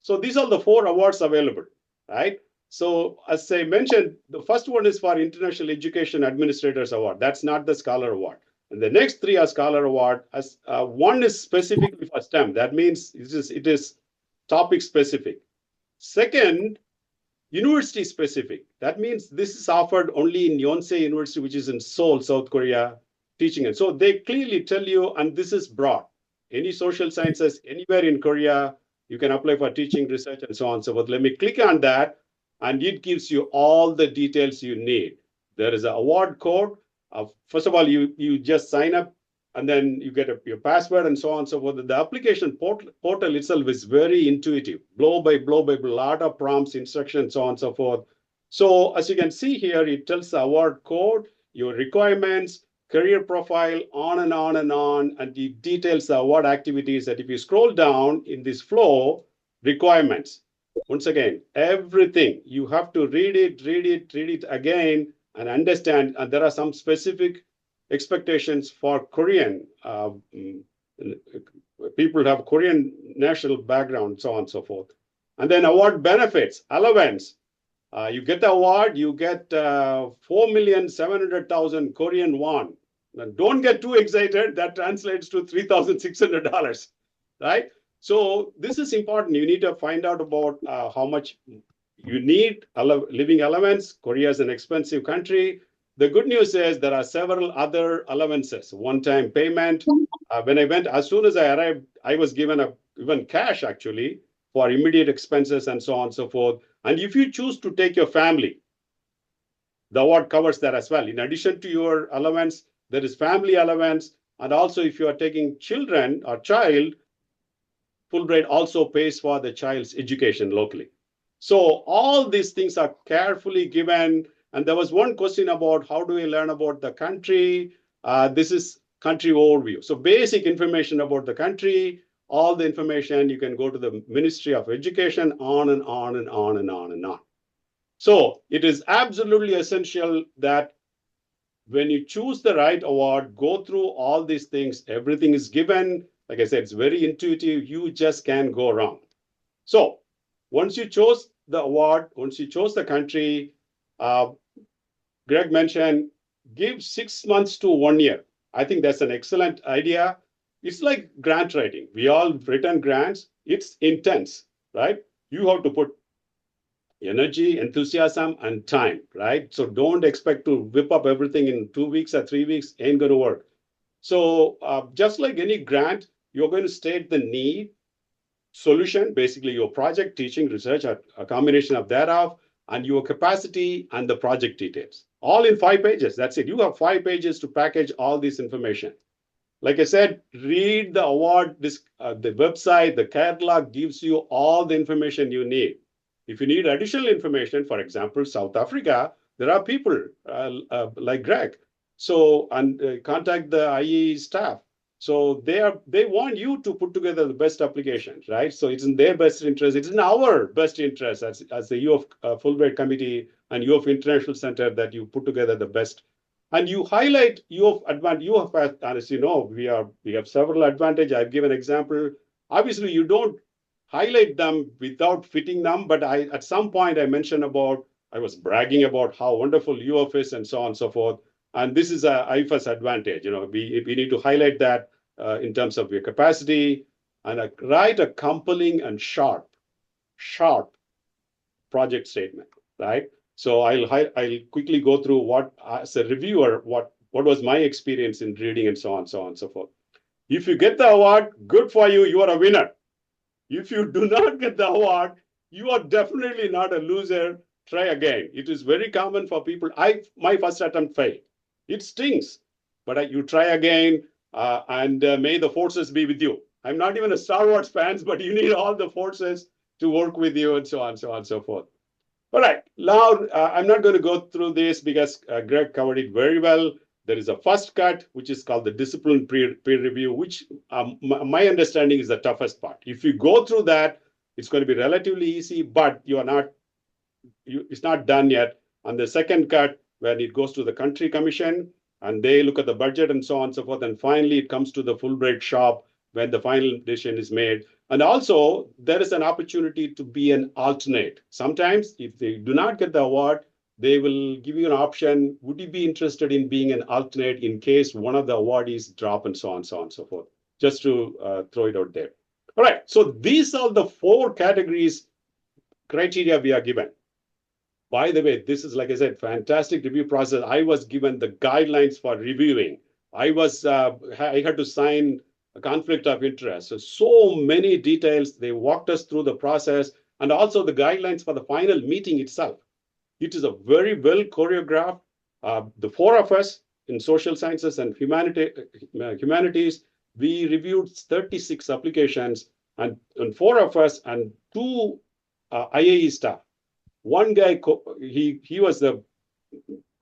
So these are the 4 awards available, right? So as I mentioned, the first one is for International Education Administrators Award. That's not the Scholar Award. And the next 3 are Scholar Award. As one is specifically for STEM. That means it is topic specific. Second, university specific. That means this is offered only in Yonsei University, which is in Seoul, South Korea, teaching. And so they clearly tell you, and this is broad. Any social sciences, anywhere in Korea, you can apply for teaching, research, and so on and so forth. Let me click on that, and it gives you all the details you need. There is an award code. First of all, you just sign up, and then you get your password and so on and so forth. The application portal itself is very intuitive, blow by blow by blow, lot of prompts, instructions, so on and so forth. So as you can see here, it tells the award code, your requirements, career profile, on and on and on, and it details the award activities. That if you scroll down in this flow, requirements, once again, everything, you have to read it again and understand, and there are some specific expectations for Korean people who have Korean national background, so on and so forth. And then award benefits, allowance. You get the award, you get 4,700,000 Korean won. Now, don't get too excited. That translates to $3,600, right? So this is important. You need to find out about how much you need living allowance. Korea is an expensive country. The good news is there are several other allowances, one-time payment. When I went, as soon as I arrived, I was given even cash actually for immediate expenses and so on and so forth. And if you choose to take your family, the award covers that as well. In addition to your allowance, there is family allowance. And also if you are taking children or child, Fulbright also pays for the child's education locally. So all these things are carefully given. And there was one question about how do we learn about the country? This is country overview. So basic information about the country, all the information, you can go to the Ministry of Education, on and on and on and on and on. So it is absolutely essential that when you choose the right award, go through all these things. Everything is given. Like I said, it's very intuitive. You just can't go wrong. So once you chose the award, once you chose the country, Greg mentioned, give 6 months to 1 year. I think that's an excellent idea. It's like grant writing. We all written grants. It's intense, right? You have to put energy, enthusiasm, and time, right? So don't expect to whip up everything in 2 weeks or 3 weeks. Ain't going to work. So just like any grant, you're going to state the need, solution, basically your project, teaching, research, a combination of thereof, and your capacity and the project details. All in 5 pages. That's it. You have 5 pages to package all this information. Like I said, read the award, the website, the catalog gives you all the information you need. If you need additional information, for example, South Africa, there are people like Greg. So, and contact the IE staff. So they want you to put together the best applications, right? So it's in their best interest. It's in our best interest as the U of Fulbright Committee and U of International Center that you put together the best. And you highlight U of as you know, we have several advantages. I've given an example. Obviously, you don't highlight them without fitting them, but at some point I mentioned about, I was bragging about how wonderful U of is and so on and so forth. And this is a IFAS advantage. You know, we need to highlight that in terms of your capacity and write a compelling and sharp project statement, right? So I'll quickly go through what, as a reviewer, what was my experience in reading and so on and so forth. If you get the award, good for you. You are a winner. If you do not get the award, you are definitely not a loser. Try again. It is very common for people. My first attempt failed. It stings, but you try again, and may the forces be with you. I'm not even a Star Wars fan, but you need all the forces to work with you and so on and so forth. All right, now I'm not going to go through this because Greg covered it very well. There is a first cut, which is called the discipline peer review, which my understanding is the toughest part. If you go through that, it's going to be relatively easy, but it's not done yet. And the second cut, when it goes to the country commission, and they look at the budget and so on and so forth, and finally it comes to the Fulbright shop, when the final decision is made. And also, there is an opportunity to be an alternate. Sometimes, if they do not get the award, they will give you an option. Would you be interested in being an alternate in case one of the awardees drop and so on, so on, and so forth? Just to throw it out there. All right. So these are the 4 categories criteria we are given. By the way, this is, like I said, fantastic review process. I was given the guidelines for reviewing. I had to sign a conflict of interest. So many details. They walked us through the process and also the guidelines for the final meeting itself. It is a very well choreographed. The 4 of us in social sciences and humanities, we reviewed 36 applications, and 4 of us and 2 IAE staff. One guy, he was the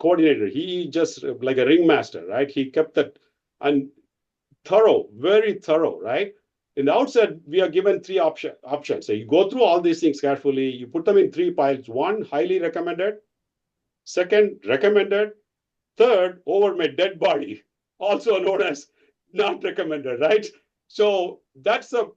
coordinator. He just like a ringmaster, right? He kept that and thorough, very thorough, right? In the outset, we are given 3 options. So you go through all these things carefully. You put them in 3 piles. 1, highly recommended. 2nd, recommended. 3rd, over my dead body, also known as not recommended, right? So that's the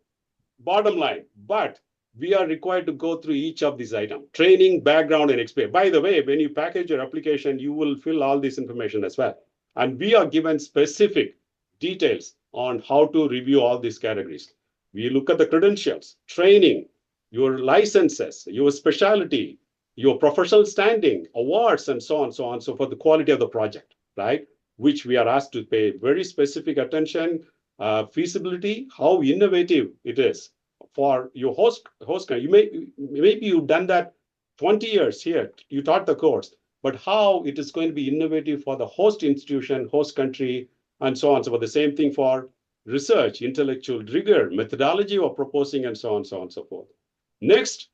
bottom line. But we are required to go through each of these items: training, background, and experience. By the way, when you package your application, you will fill all this information as well. And we are given specific details on how to review all these categories. We look at the credentials, training, your licenses, your specialty, your professional standing, awards, and so on, so on, so for the quality of the project, right? Which we are asked to pay very specific attention. Feasibility, how innovative it is for your host country. Maybe you've done that 20 years here. You taught the course, but how it is going to be innovative for the host institution, host country, and so on. So the same thing for research, intellectual rigor, methodology of proposing, and so on, so on, so forth. Next,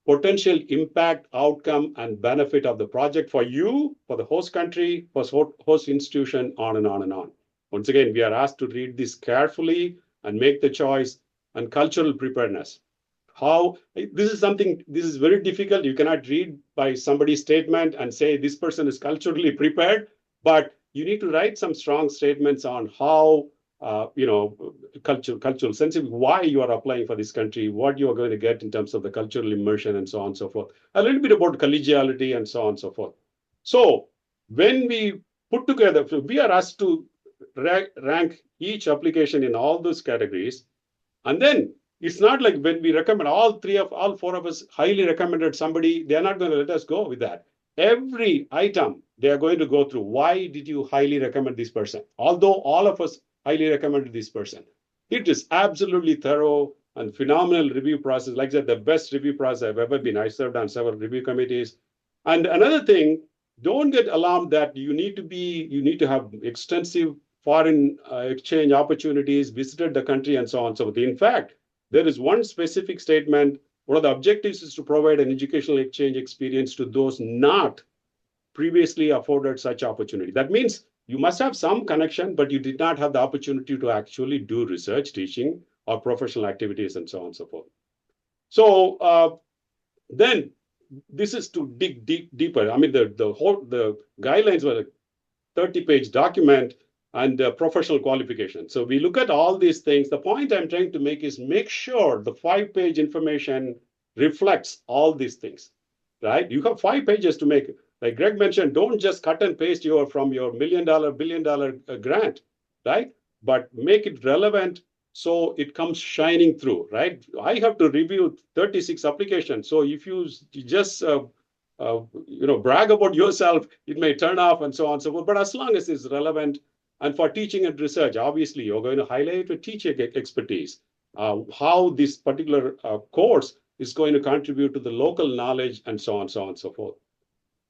potential impact, outcome, and benefit of the project for you, for the host country, for host institution, on and on and on. Once again, we are asked to read this carefully and make the choice. And cultural preparedness. This is very difficult. You cannot read by somebody's statement and say this person is culturally prepared, but you need to write some strong statements on how, cultural sensitive, why you are applying for this country, what you are going to get in terms of the cultural immersion, and so on and so forth. A little bit about collegiality and so on and so forth. So when we put together, we are asked to rank each application in all those categories. And then it's not like when we recommend all 4 of us highly recommended somebody, they're not going to let us go with that. Every item they are going to go through. Why did you highly recommend this person? Although all of us highly recommended this person. It is absolutely thorough and phenomenal review process. Like I said, the best review process I've ever been. I served on several review committees. And another thing, don't get alarmed that you need to have extensive foreign exchange opportunities, visited the country, and so on. So in fact, there is one specific statement. One of the objectives is to provide an educational exchange experience to those not previously afforded such opportunity. That means you must have some connection, but you did not have the opportunity to actually do research, teaching, or professional activities, and so on and so forth. So then this is to dig deeper. I mean, the guidelines were a 30-page document and professional qualification. So we look at all these things. The point I'm trying to make is make sure the 5-page information reflects all these things, right? You have 5 pages to make. Like Greg mentioned, don't just cut and paste from your $1 million, $1 billion grant, right? But make it relevant so it comes shining through, right? I have to review 36 applications. So if you just brag about yourself, it may turn off and so on and so forth. But as long as it's relevant, and for teaching and research, obviously, you're going to highlight your teaching expertise, how this particular course is going to contribute to the local knowledge, and so on, so on, and so forth.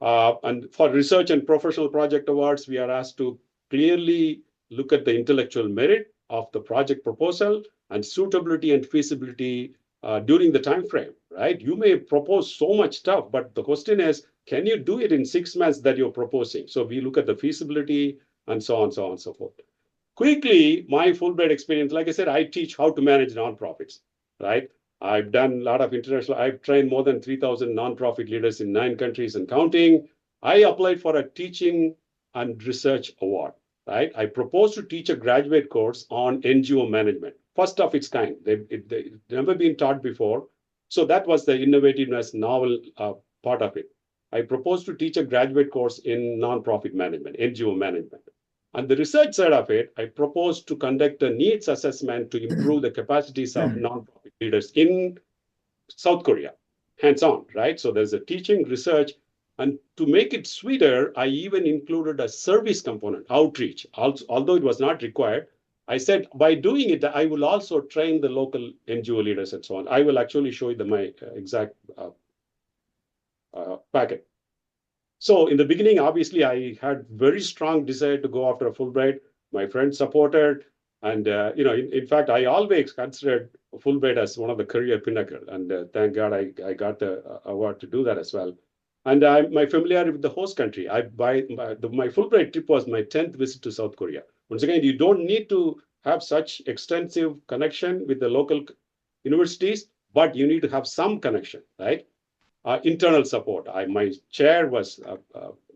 And for research and professional project awards, we are asked to clearly look at the intellectual merit of the project proposal and suitability and feasibility during the time frame, right? You may propose so much stuff, but the question is, can you do it in 6 months that you're proposing? So we look at the feasibility, and so on, so on, so forth. Quickly, my Fulbright experience, like I said, I teach how to manage nonprofits, right? I've done a lot of I've trained more than 3,000 nonprofit leaders in 9 countries and counting. I applied for a teaching and research award. right? I proposed to teach a graduate course on NGO management, first of its kind. They've never been taught before. So that was the innovativeness, novel part of it. I proposed to teach a graduate course in nonprofit management, NGO management. On the research side of it, I proposed to conduct a needs assessment to improve the capacities of nonprofit leaders in South Korea, hands on, right? So there's a teaching, research, and to make it sweeter, I even included a service component, outreach. Although it was not required, I said by doing it, I will also train the local NGO leaders and so on. I will actually show you my exact packet. So in the beginning, obviously, I had very strong desire to go after a Fulbright. My friends supported, and in fact, I always considered Fulbright as one of the career pinnacle. And thank God I got the award to do that as well. And my familiarity with the host country. My Fulbright trip was my 10th visit to South Korea. Once again, you don't need to have such extensive connection with the local universities, but you need to have some connection, right? Internal support. My chair was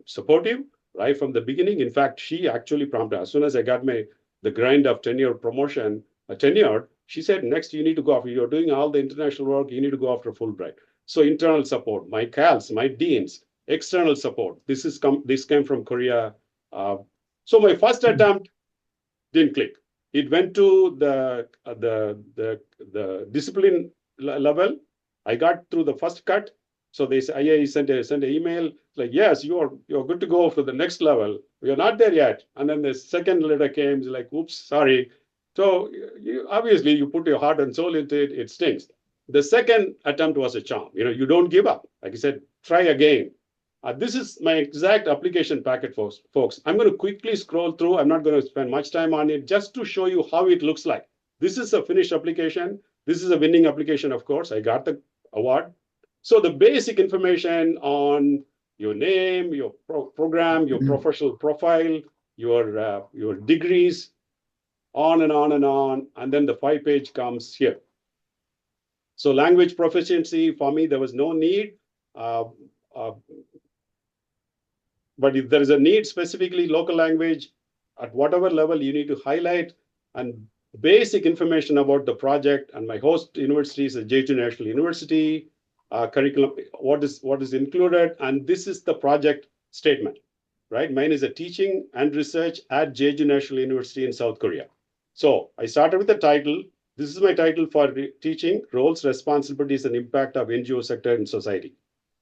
supportive right from the beginning. In fact, she actually prompted, as soon as I got the grind of tenure promotion, tenure, she said, next you need to go after, you're doing all the international work, you need to go after Fulbright. So internal support, my CALs, my deans, external support. This came from Korea. So my first attempt didn't click. It went to the discipline level. I got through the first cut. So they IAE sent an email like, yes, you're good to go for the next level. We are not there yet. And then the second letter came, like, oops, sorry. So obviously you put your heart and soul into it, it stings. The second attempt was a charm. You don't give up. Like I said, try again. This is my exact application packet, folks. I'm going to quickly scroll through. I'm not going to spend much time on it just to show you how it looks like. This is a finished application. This is a winning application, of course. I got the award. So the basic information on your name, your program, your professional profile, your degrees, on and on and on. And then the 5-page comes here. So language proficiency, for me, there was no need. But if there is a need, specifically local language, at whatever level, you need to highlight and basic information about the project. And my host university is a Jeju National University. Curriculum, what is included, and this is the project statement, right? Mine is a teaching and research at Jeju National University in South Korea. So I started with the title. This is my title for teaching, roles, responsibilities, and impact of NGO sector in society,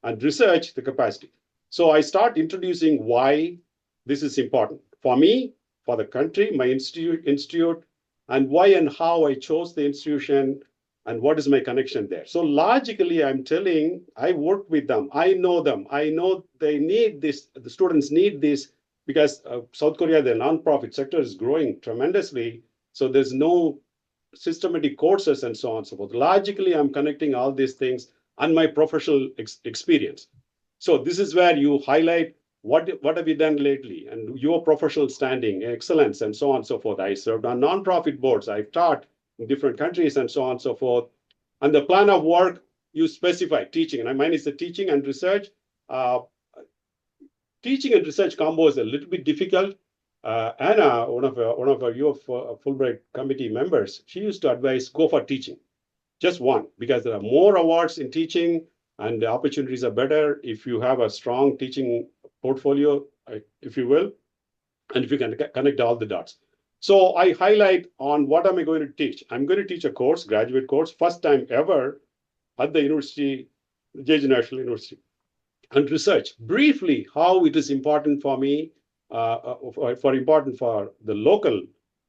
and research, the capacity. So I start introducing why this is important for me, for the country, my institute, and why and how I chose the institution, and what is my connection there. So logically, I'm telling, I work with them. I know them. I know they need this. The students need this because South Korea, the nonprofit sector is growing tremendously. So there's no systematic courses and so on and so forth. Logically, I'm connecting all these things and my professional experience. So this is where you highlight what have you done lately and your professional standing, excellence, and so on and so forth. I served on nonprofit boards. I've taught in different countries and so on and so forth. And the plan of work, you specify teaching. And mine is the teaching and research. Teaching and research combo is a little bit difficult. Anna, one of your Fulbright committee members, she used to advise go for teaching, just one, because there are more awards in teaching and the opportunities are better if you have a strong teaching portfolio, if you will, and if you can connect all the dots. So I highlight on what am I going to teach. I'm going to teach a course, graduate course, first time ever at the university, Jeju National University, and research briefly how it is important for me, important for the local,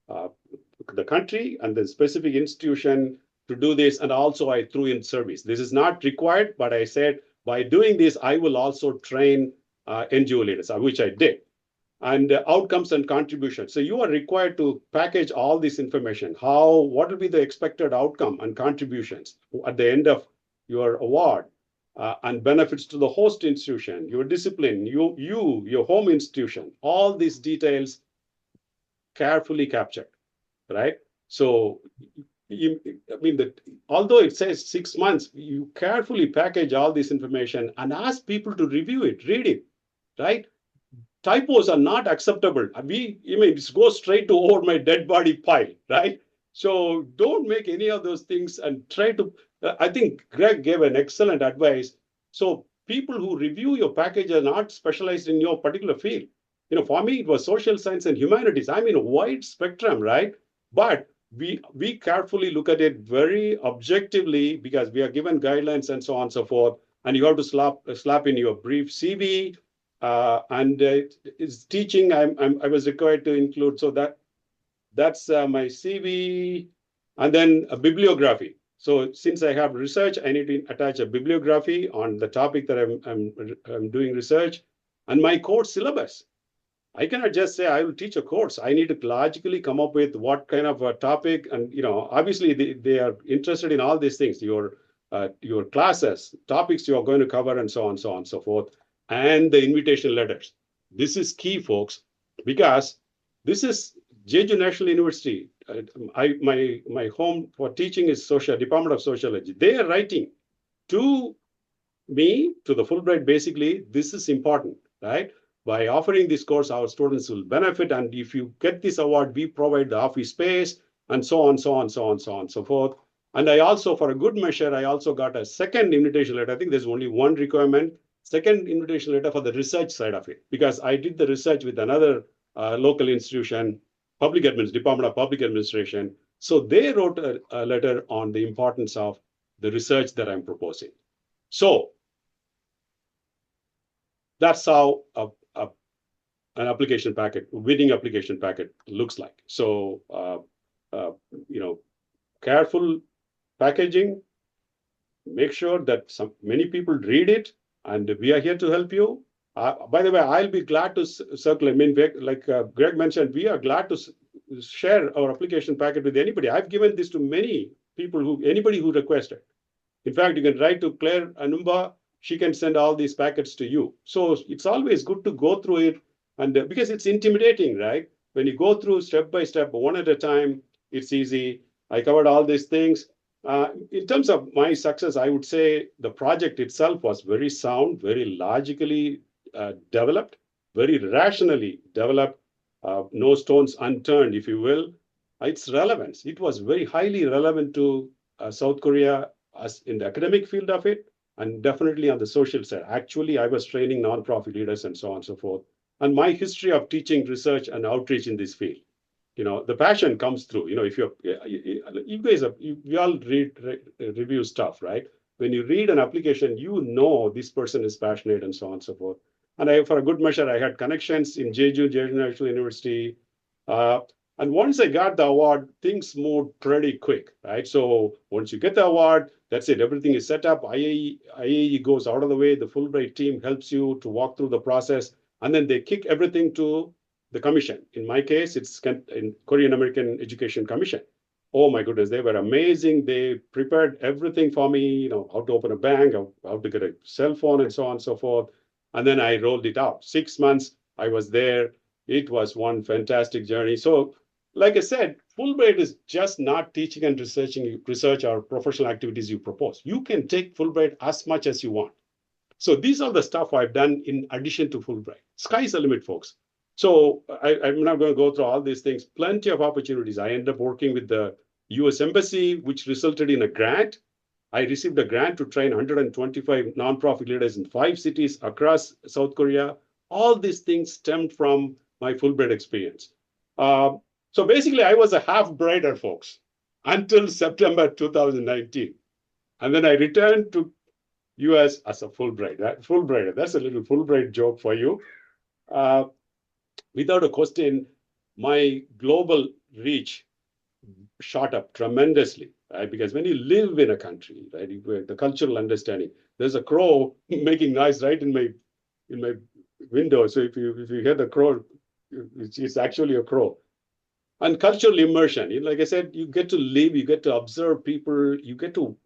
the country and the specific institution to do this. And also I threw in service. This is not required, but I said by doing this, I will also train NGO leaders, which I did. And outcomes and contributions. So you are required to package all this information. What will be the expected outcome and contributions at the end of your award, and benefits to the host institution, your discipline, your home institution, all these details carefully captured, right? So although it says 6 months, you carefully package all this information and ask people to review it, read it, right? typos are not acceptable. I mean, it goes straight to over my dead body pile, right? So don't make any of those things and try to. I think Greg gave an excellent advice. So people who review your package are not specialized in your particular field. For me, it was social science and humanities. I'm in a wide spectrum, right? But we carefully look at it very objectively because we are given guidelines and so on and so forth. And you have to slap in your brief CV. And it's teaching. I was required to include. So that's my CV, and then a bibliography. So since I have research, I need to attach a bibliography on the topic that I'm doing research, and my course syllabus. I cannot just say I will teach a course. I need to logically come up with what kind of a topic, and obviously they are interested in all these things. Your classes, topics you are going to cover, and so on, so on, so forth, and the invitation letters. This is key, folks, because this is Jeju National University. My home for teaching is Department of Sociology. They are writing to me, to the Fulbright. Basically, this is important, right? By offering this course, our students will benefit. And if you get this award, we provide the office space and so on, so on, so on, so on, so forth. And I also, for a good measure, I also got a second invitation letter. I think there's only one requirement, second invitation letter for the research side of it, because I did the research with another local institution, Department of Public Administration. So they wrote a letter on the importance of the research that I'm proposing. So that's how an application packet, winning application packet looks like. So, careful packaging, make sure that many people read it, and we are here to help you. By the way, I'll be glad to circle. I mean, like Greg mentioned, we are glad to share our application packet with anybody. I've given this to many people, anybody who requested. In fact, you can write to Claire Anumba. She can send all these packets to you. So it's always good to go through it, and because it's intimidating, right? When you go through step by step, one at a time, it's easy. I covered all these things. In terms of my success, I would say the project itself was very sound, very logically developed, very rationally developed, no stones unturned, if you will. Its relevance, it was very highly relevant to South Korea as in the academic field of it, and definitely on the social side. Actually, I was training nonprofit leaders and so on and so forth. And my history of teaching, research, and outreach in this field, the passion comes through. If you guys, we all read review stuff, right? When you read an application, this person is passionate and so on and so forth. And for a good measure, I had connections in Jeju National University. And once I got the award, things moved pretty quick, right? So once you get the award, that's it. Everything is set up. IAE goes out of the way. The Fulbright team helps you to walk through the process. And then they kick everything to the commission. In my case, it's in Korean American Education Commission. Oh my goodness, they were amazing. They prepared everything for me, how to open a bank, how to get a cell phone, and so on and so forth. And then I rolled it out. 6 months, I was there. It was one fantastic journey. So, like I said, Fulbright is just not teaching and research or professional activities you propose. You can take Fulbright as much as you want. So these are the stuff I've done in addition to Fulbright. Sky's the limit, folks. So I'm not going to go through all these things. Plenty of opportunities. I ended up working with the US Embassy, which resulted in a grant. I received a grant to train 125 nonprofit leaders in 5 cities across South Korea. All these things stemmed from my Fulbright experience. So basically, I was a half-brighter, folks, until September 2019. And then I returned to US as a Fulbright. Fulbrighter. That's a little Fulbright joke for you. Without a question, my global reach shot up tremendously, right? Because when you live in a country, right, the cultural understanding, there's a crow making noise right in my window. So if you hear the crow, it's actually a crow. And cultural immersion, like I said, you get to live, you get to observe people, you get to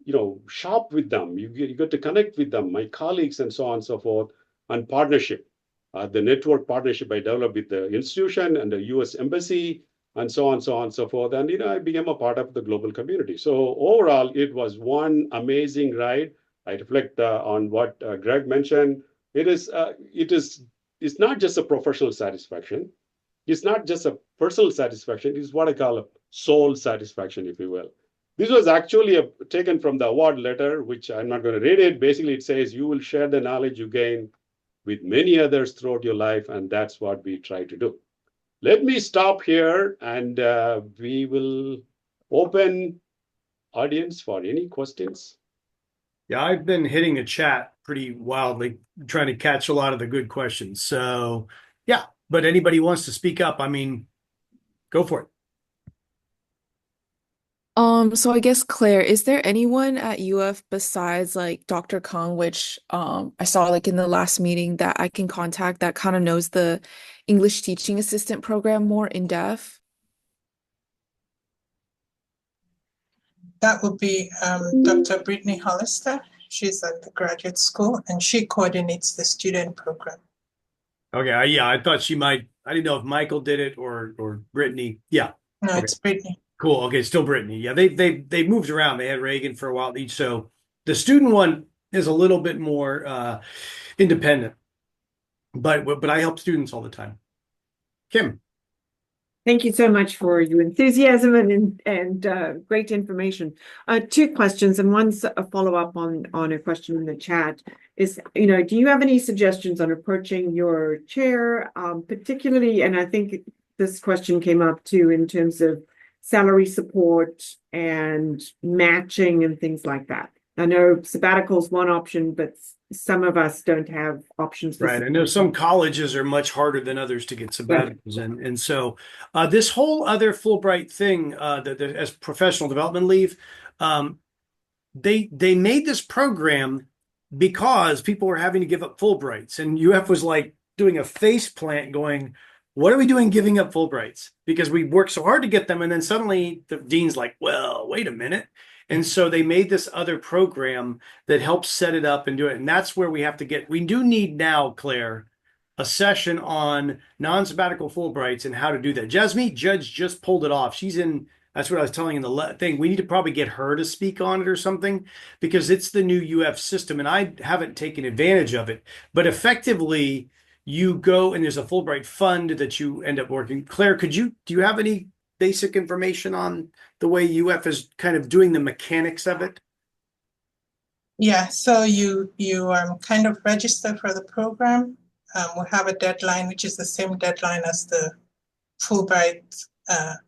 shop with them, you get to connect with them, my colleagues, and so on and so forth. And partnership, the network partnership I developed with the institution and the US Embassy, and so on and so forth. And I became a part of the global community. So overall, it was one amazing ride. I reflect on what Greg mentioned. It is it's not just a professional satisfaction. It's not just a personal satisfaction. It's what I call a soul satisfaction, if you will. This was actually taken from the award letter, which I'm not going to read it. Basically, it says you will share the knowledge you gain with many others throughout your life, and that's what we try to do. Let me stop here, and we will open audience for any questions. Yeah, I've been hitting the chat pretty wildly, trying to catch a lot of the good questions. So, yeah, but anybody wants to speak up, I mean, go for it. So I guess Claire, is there anyone at UF besides like Dr. Kang, which I saw like in the last meeting that I can contact that kind of knows the English teaching assistant program more in depth? That would be Dr. Brittany Hollister. She's at the graduate school and she coordinates the student program. Okay, yeah, I thought she might. I didn't know if Michael did it or Brittany. Yeah, No, okay, it's Brittany. cool. Okay, still Brittany. Yeah, they moved around. They had Reagan for a while each. So the student one is a little bit more independent, but I help students all the time. Kim. Thank you so much for your enthusiasm and great information. Two questions, and one's a follow-up on a question in the chat. Is, do you have any suggestions on approaching your chair, particularly, and I think this question came up too, in terms of salary support and matching and things like that? I know sabbatical is one option, but some of us don't have options for Right. I know some colleges are much harder than others to get sabbaticals in. And so this whole other Fulbright thing that as professional development leave, they made this program because people were having to give up Fulbrights. And UF was like doing a face plant going, what are we doing giving up Fulbrights? Because we worked so hard to get them. And then suddenly the dean's like, well, wait a minute. And so they made this other program that helps set it up and do it. And that's where we have to get, we do need now, Claire, a session on non-sabbatical Fulbrights and how to do that. Jasmine Judge just pulled it off. She's in, that's what I was telling you in the thing. We need to probably get her to speak on it or something because it's the new UF system and I haven't taken advantage of it. But effectively, you go and there's a Fulbright fund that you end up working. Claire, do you have any basic information on the way UF is kind of doing the mechanics of it? Yeah, so you kind of register for the program. We have a deadline, which is the same deadline as the Fulbright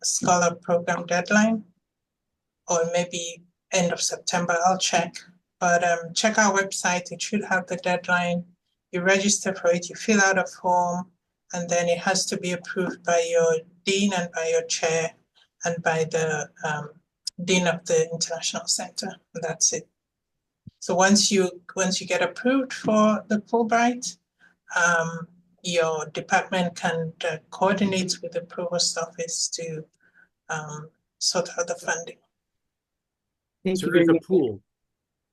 Scholar Program deadline, or maybe end of September, I'll check. But check our website, it should have the deadline. You register for it, you fill out a form, and then it has to be approved by your dean and by your chair and by the dean of the International Center, and that's it. So once you get approved for the Fulbright, your department can coordinate with the provost office to sort out the funding. Thank So you there's very a much. pool.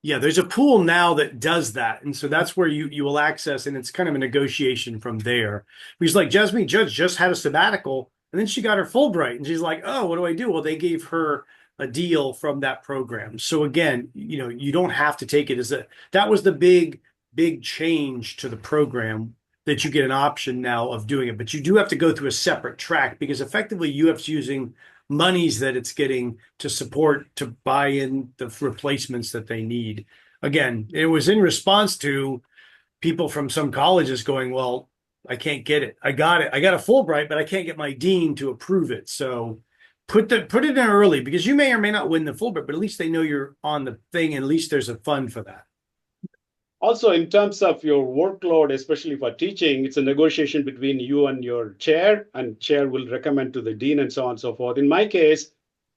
Yeah, there's a pool now that does that. And so that's where you will access, and it's kind of a negotiation from there. Because like Jasmine Judge just had a sabbatical, and then she got her Fulbright, and she's like, oh, what do I do? Well, they gave her a deal from that program. So again, you don't have to take it as that was the big change to the program that you get an option now of doing it. But you do have to go through a separate track because effectively UF's using monies that it's getting to support to buy in the replacements that they need. Again, it was in response to people from some colleges going, well, I can't get it. I got it. I got a Fulbright, but I can't get my dean to approve it. So put it in early because you may or may not win the Fulbright, but at least they know you're on the thing and at least there's a fund for that. Also, in terms of your workload, especially for teaching, it's a negotiation between you and your chair, and chair will recommend to the dean and so on and so forth. In my case,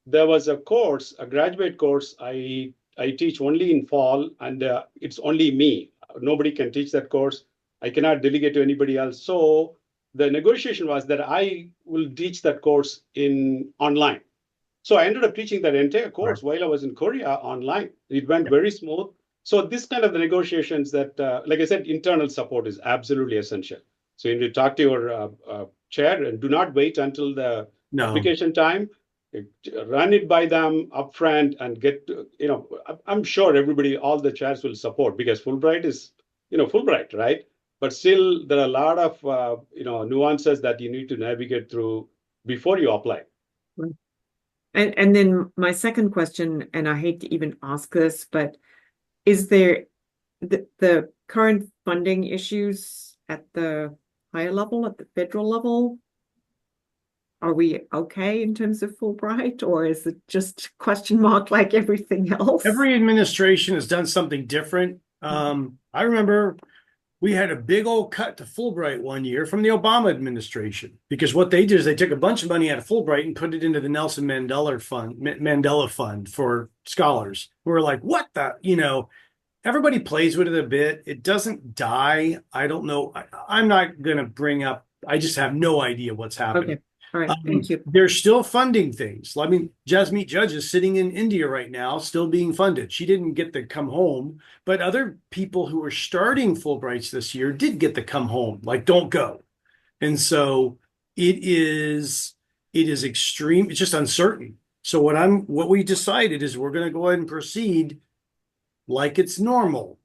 there was a course, a graduate course. I teach only in fall, and it's only me. Nobody can teach that course. I cannot delegate to anybody else. So the negotiation was that I will teach that course in online. So I ended up teaching that entire course while I was in Korea online. It went very smooth. So this kind of the negotiations that, like I said, internal support is absolutely essential. So you need to talk to your chair and do not wait until the application time. Run it by them upfront and get, I'm sure everybody, all the chairs will support because Fulbright is, Fulbright, right? but still there are a lot of nuances that you need to navigate through before you apply. And then my second question, and I hate to even ask this, but is there the current funding issues at the higher level, at the federal level? Are we okay in terms of Fulbright, or is it just question mark like everything else? Every administration has done something different. I remember we had a big old cut to Fulbright one year from the Obama administration, because what they did is they took a bunch of money out of Fulbright and put it into the Nelson Mandela Fund for scholars. We were like, what the, everybody plays with it a bit. It doesn't die. I don't know. I'm not going to bring up, I just have no idea what's happening. Okay. All right. Thank you. They're still funding things. I mean, Jasmeet Judge is sitting in India right now, still being funded. She didn't get to come home, but other people who are starting Fulbrights this year did get to come home, like don't go. And so it is extreme. It's just uncertain. So what we decided is we're going to go ahead and proceed like it's normal.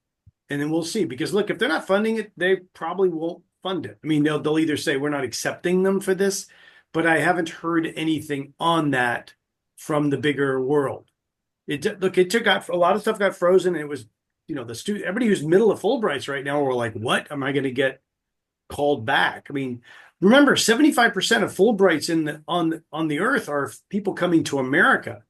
And then we'll see, because look, if they're not funding it, they probably won't fund it. I mean, they'll either say we're not accepting them for this, but I haven't heard anything on that from the bigger world. It took out, a lot of stuff got frozen, and it was, everybody who's middle of Fulbrights right now were like, what am I going to get called back? I mean, remember, 75% of Fulbrights on the earth are people coming to America.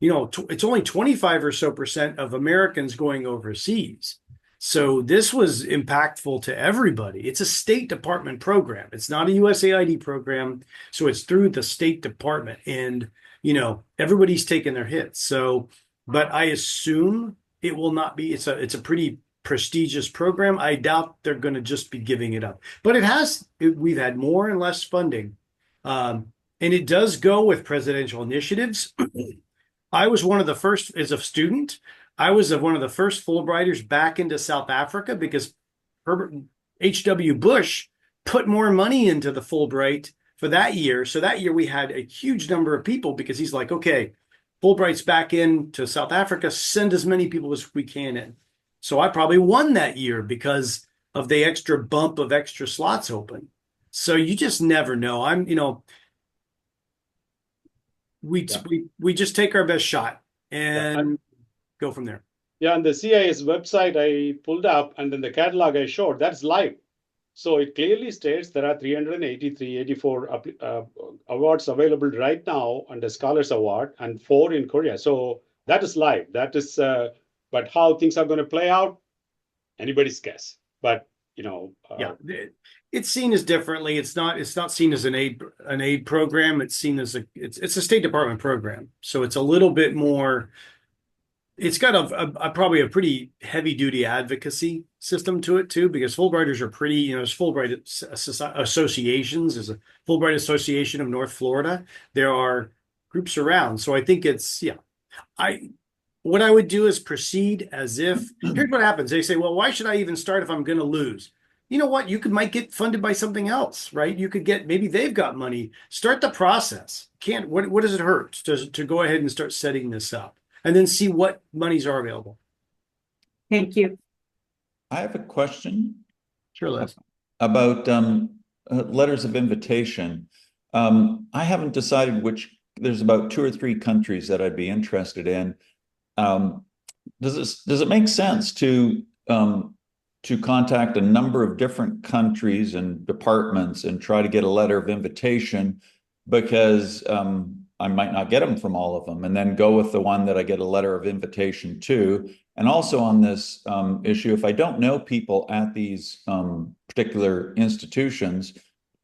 It's only 25 or so percent of Americans going overseas. So this was impactful to everybody. It's a State Department program. It's not a USAID program. So it's through the State Department, and, everybody's taking their hits. So, but I assume it will not be, it's a pretty prestigious program. I doubt they're going to just be giving it up, but we've had more and less funding. And it does go with presidential initiatives. I was one of the first, as a student, I was one of the first Fulbrighters back into South Africa, because Herbert H.W. Bush put more money into the Fulbright for that year. So that year we had a huge number of people, because he's like, okay, Fulbright's back into South Africa, send as many people as we can in. So I probably won that year because of the extra bump of extra slots open. So you just never know. We just take our best shot and go from there. Yeah, on the CIS website I pulled up, and then the catalog I showed, that's live. So it clearly states there are 84 awards available right now under Scholars Award, and 4 in Korea. So that is live. That is, but how things are going to play out, anybody's guess. But yeah, it's seen as differently. It's not seen as an aid program. It's seen as it's a State Department program. So it's a little bit more. It's got probably a pretty heavy duty advocacy system to it too, because Fulbrighters are pretty, there's Fulbright associations. There's a Fulbright Association of North Florida. There are groups around. So I think what I would do is proceed as if, here's what happens. They say, well, why should I even start if I'm going to lose? You know what? Might get funded by something else, right? You could maybe they've got money. Start the process. What does it hurt to go ahead and start setting this up, and then see what monies are available? Thank you. I have a question. Sure, Les. About letters of invitation. I haven't decided there's about 2 or 3 countries that I'd be interested in. Does it make sense to contact a number of different countries and departments and try to get a letter of invitation, because I might not get them from all of them, and then go with the one that I get a letter of invitation to? And also on this issue, if I don't know people at these particular institutions,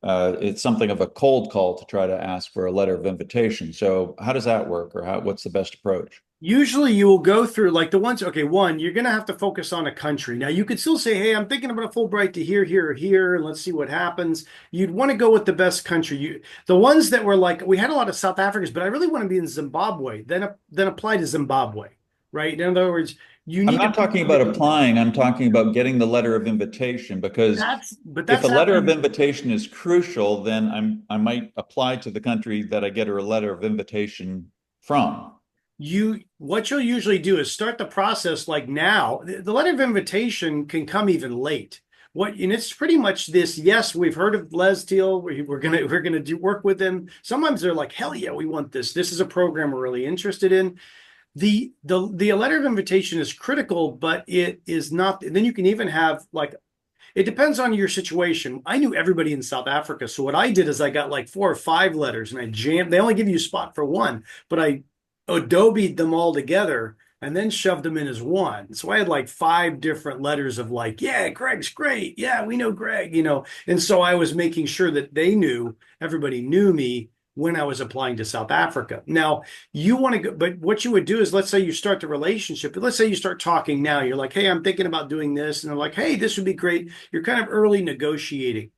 it's something of a cold call to try to ask for a letter of invitation. So how does that work, or what's the best approach? Usually you will go through like the ones, okay, one, you're going to have to focus on a country. Now you could still say, hey, I'm thinking about a Fulbright to here, here, or here, and let's see what happens. You'd want to go with the best country. The ones that were like, we had a lot of South Africans, but I really want to be in Zimbabwe, then apply to Zimbabwe, right? In other words, I'm not talking about applying. I'm talking about getting the letter of invitation, because if a letter of invitation is crucial, then I might apply to the country that I get a letter of invitation from. What you'll usually do is start the process like now. The letter of invitation can come even late. and it's pretty much this. Yes, we've heard of Les Teal. We're gonna do work with them. Sometimes they're like, hell yeah, we want this. This is a program we're really interested in. The letter of invitation is critical, but it is not. Then you can even have like, it depends on your situation. I knew everybody in South Africa. So what I did is I got like 4 or 5 letters and I jammed, they only give you a spot for one, but I Adobe'd them all together and then shoved them in as one. So I had like 5 different letters of like, yeah, Greg's great. Yeah, we know Greg, And so I was making sure that everybody knew me when I was applying to South Africa. Now, you want to go, but what you would do is, let's say you start the relationship, but let's say you start talking now. You're like, hey, I'm thinking about doing this. And they're like, hey, this would be great. You're kind of early negotiating.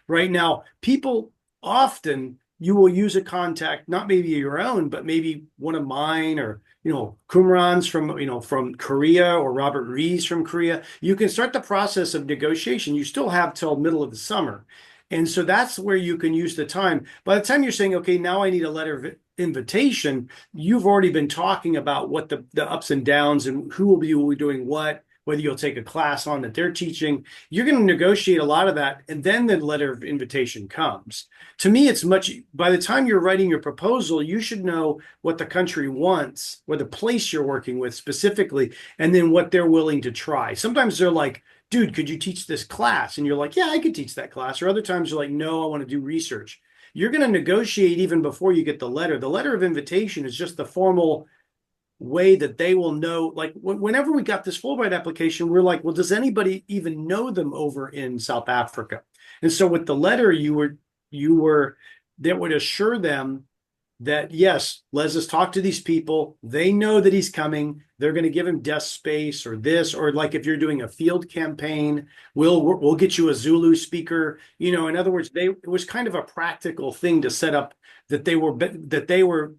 Right now, people often, you will use a contact, not maybe your own, but maybe one of mine, or Kumaran's from Korea, or Robert Rees from Korea. You can start the process of negotiation. You still have till middle of the summer. And so that's where you can use the time. By the time you're saying, okay, now I need a letter of invitation, you've already been talking about what the ups and downs and who will be doing what, whether you'll take a class on that they're teaching. You're going to negotiate a lot of that, and then the letter of invitation comes. To me, it's by the time you're writing your proposal, you should know what the country wants, or the place you're working with specifically, and then what they're willing to try. Sometimes they're like, dude, could you teach this class? And you're like, yeah, I could teach that class. Or other times you're like, no, I want to do research. You're going to negotiate even before you get the letter. The letter of invitation is just the formal way that they will know. Like whenever we got this Fulbright application, we're like, well, does anybody even know them over in South Africa? And so with the letter, that would assure them that, yes, Les has talked to these people. They know that he's coming. They're going to give him desk space or this, or like if you're doing a field campaign, we'll get you a Zulu speaker. In other words, it was kind of a practical thing to set up that they were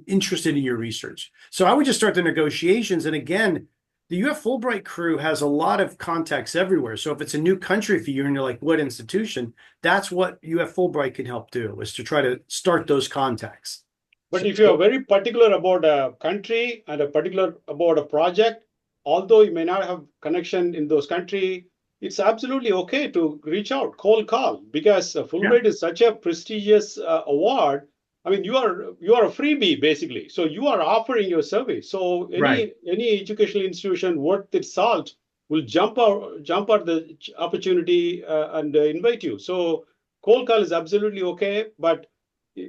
interested in your research. So I would just start the negotiations. And again, the UF Fulbright crew has a lot of contacts everywhere. So if it's a new country for you and you're like, what institution? That's what UF Fulbright can help do, is to try to start those contacts. But if you're very particular about a country and particular about a project, although you may not have connection in those countries, it's absolutely okay to reach out, cold call, because Fulbright is such a prestigious award. I mean, you are a freebie basically. So you are offering your service. So any educational institution worth its salt will jump out the opportunity and invite you. So cold call is absolutely okay, but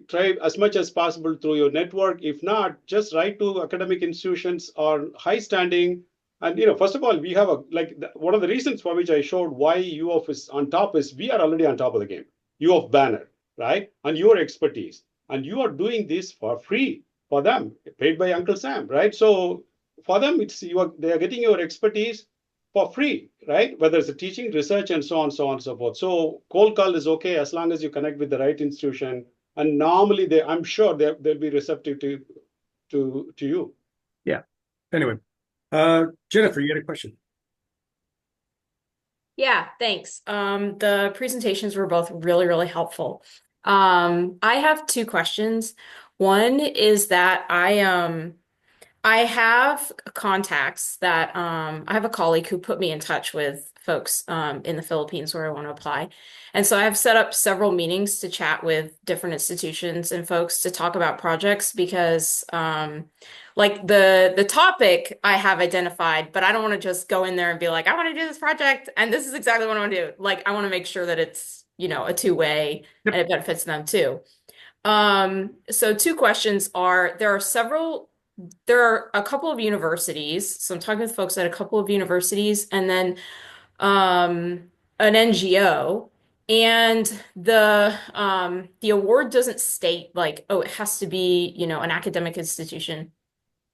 try as much as possible through your network. If not, just write to academic institutions or high standing. And first of all, we have one of the reasons for which I showed why UF is on top is we are already on top of the game. UF banner, right? And your expertise. And you are doing this for free for them, paid by Uncle Sam, right? So for them, they are getting your expertise for free, right? Whether it's a teaching, research, and so on, and so forth. So cold call is okay as long as you connect with the right institution. And normally, I'm sure they'll be receptive to you. Yeah. Anyway, Jennifer, you had a question. Yeah, thanks. The presentations were both really, really helpful. I have 2 questions. One is that I have contacts that I have a colleague who put me in touch with folks in the Philippines where I want to apply. And so I've set up several meetings to chat with different institutions and folks to talk about projects because like the topic I have identified, but I don't want to just go in there and be like, I want to do this project and this is exactly what I want to do. Like I want to make sure that it's, a two-way and it benefits them too. So 2 questions are, there are a couple of universities. So I'm talking with folks at a couple of universities and then an NGO. And the award doesn't state like, oh, it has to be, an academic institution.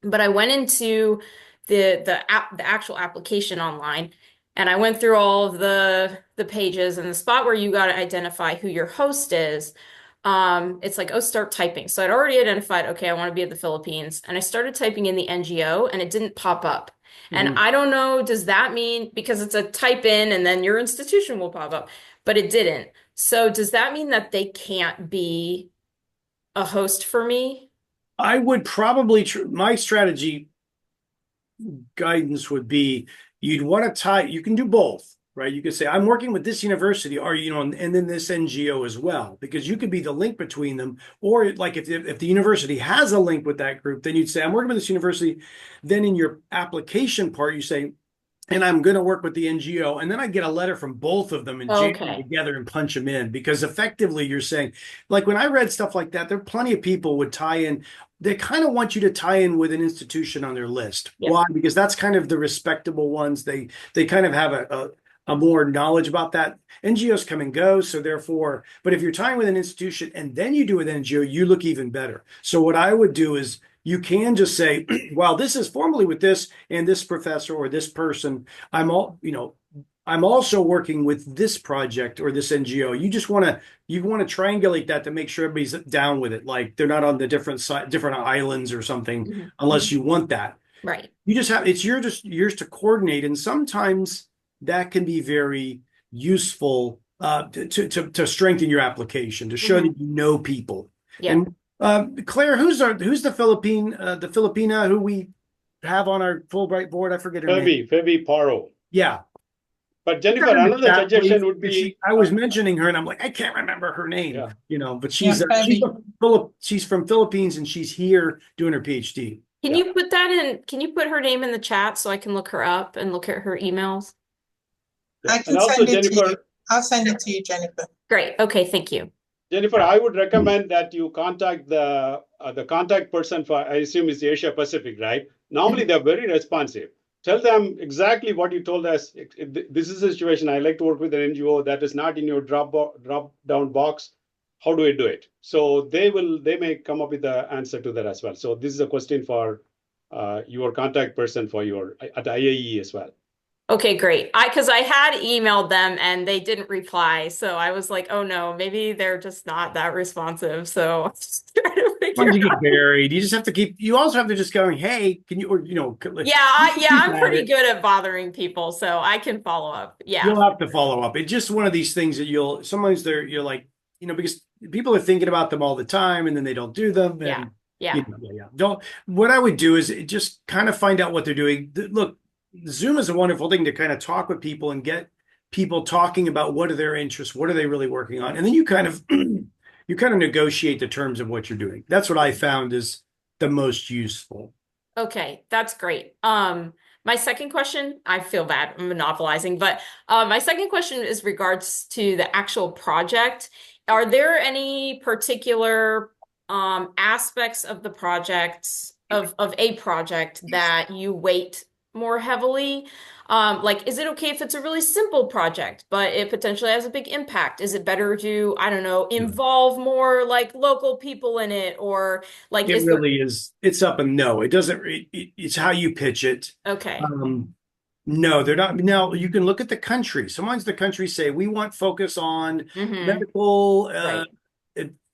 But I went into the actual application online and I went through all of the pages, and the spot where you got to identify who your host is. It's like, oh, start typing. So I'd already identified, okay, I want to be in the Philippines. And I started typing in the NGO and it didn't pop up. And I don't know, does that mean, because it's a type in and then your institution will pop up, but it didn't. So does that mean that they can't be a host for me? I would probably, my strategy guidance would be, you'd want to you can do both. right? You could say, I'm working with this university, or, and then this NGO as well, because you could be the link between them. Or like if the university has a link with that group, then you'd say, I'm working with this university. Then in your application part, you say, and I'm going to work with the NGO. And then I get a letter from both of them and jam them Okay. together and punch them in, because effectively you're saying, like when I read stuff like that, there are plenty of people would tie in. They kind of want you to tie in with an institution on their list. Yep. Why? Because that's kind of the respectable ones. They kind of have a more knowledge about that. NGOs come and go, so therefore, but if you're tying with an institution and then you do with NGO, you look even better. So what I would do is you can just say, well, this is formally with this and this professor or this person. I'm also working with this project or this NGO. You want to triangulate that to make sure everybody's down with it. Like they're not on the different islands or something, Mm-hmm. unless you want that. Right. You just have, it's yours to coordinate. And sometimes that can be very useful to strengthen your application, to show that you know people. Yeah. And Claire, who's the Filipina who we have on our Fulbright board? I forget her name. Feby Paro. Yeah. But Jennifer, another suggestion would be. I was mentioning her, and I'm like, I can't remember her name. Yeah. But she's from Philippines, and she's here doing her PhD. Can you put that in? Can you put her name in the chat so I can look her up and look at her emails? Yeah. I can also, send it Jennifer, to you. I'll send it to you, Jennifer. Great. Okay. Thank you. Jennifer, I would recommend that you contact the contact person for, I assume it's the Asia Pacific, right? Normally, they're very responsive. Tell them exactly what you told us. This is a situation. I like to work with an NGO that is not in your drop down box. How do I do it? So they may come up with the answer to that as well. So this is a question for your contact person for at IAE as well. Okay, great. Because I had emailed them and they didn't reply. So I was like, oh no, maybe they're just not that responsive. So I'm just trying to figure You out. get buried. You just have to you also have to just go, hey, can you, or, I'm pretty good at bothering people, so I can follow up. Yeah. You'll have to follow up. It's just one of these things that sometimes you're like, because people are thinking about them all the time and then they don't do them. And, Yeah. What I would do is just kind of find out what they're doing. Look, Zoom is a wonderful thing to kind of talk with people and get people talking about what are their interests, what are they really working on, and then you kind of negotiate the terms of what you're doing. That's what I found is the most useful. Okay, that's great. My second question, I feel bad, I'm monopolizing, but my second question is regards to the actual project. Are there any particular aspects of the project of a project that you weight more heavily? Like, is it okay if it's a really simple project, but it potentially has a big impact? Is it better to, I don't know, involve more like local people in it, or like it really is? It's up and no, it doesn't. It's how you pitch it. Okay. No, they're not. Now you can look at the country. Sometimes the countries say we want focus on medical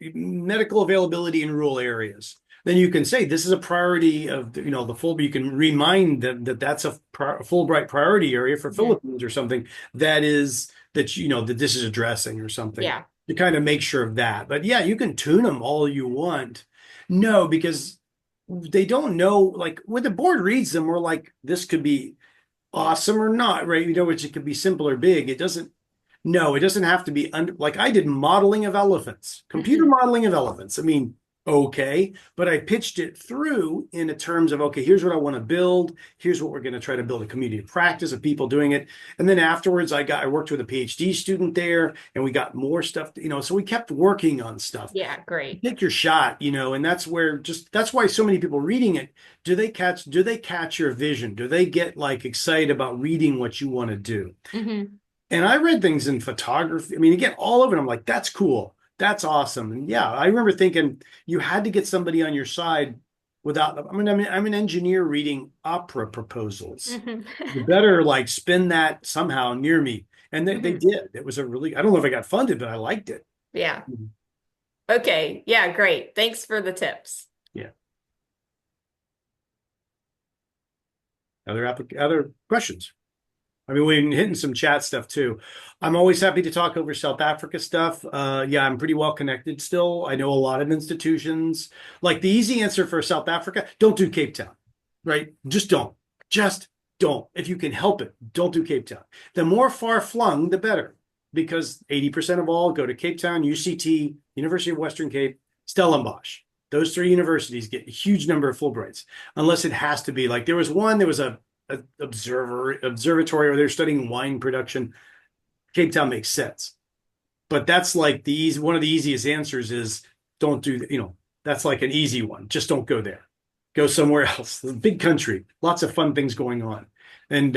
availability in rural areas. Then you can say this is a priority of the Fulbright. You can remind them that that's a Fulbright priority area for Philippines or something that this is addressing or something. Yeah. To kind of make sure of that. But yeah, you can tune them all you want. No, because they don't know. Like when the board reads them, we're like, this could be awesome or not, right? Which it could be simple or big. It doesn't have to be like I did modeling of elephants, computer modeling of elephants. I mean, okay, but I pitched it through in terms of, okay, here's what I want to build. Here's what we're going to try to build a community of practice of people doing it. And then afterwards, I worked with a PhD student there and we got more stuff, so we kept working on stuff. Yeah, great. Take your shot, and that's why so many people reading it, do they catch your vision? Do they get like excited about reading what you want to do? And I read things in photography. I mean, again, all of it, I'm like, that's cool. That's awesome. And yeah, I remember thinking you had to get somebody on your side without, I'm an engineer reading opera proposals. You better like spin that somehow near me. And they did. It was I don't know if I got funded, but I liked it. Yeah. Okay. Yeah, great. Thanks for the tips. Yeah. Other questions? I mean, we're hitting some chat stuff too. I'm always happy to talk over South Africa stuff. I'm pretty well connected still. I know a lot of institutions. Like the easy answer for South Africa, don't do Cape Town, right? Just don't. Just don't. If you can help it, don't do Cape Town. The more far-flung, the better, because 80% of all go to Cape Town, UCT, University of Western Cape, Stellenbosch. Those three universities get a huge number of Fulbrights, unless it has to be like there was a observatory where they're studying wine production. Cape Town makes sense, but that's like one of the easiest answers is don't do, that's like an easy one. Just don't go there. Go somewhere else. It's a big country, lots of fun things going on. And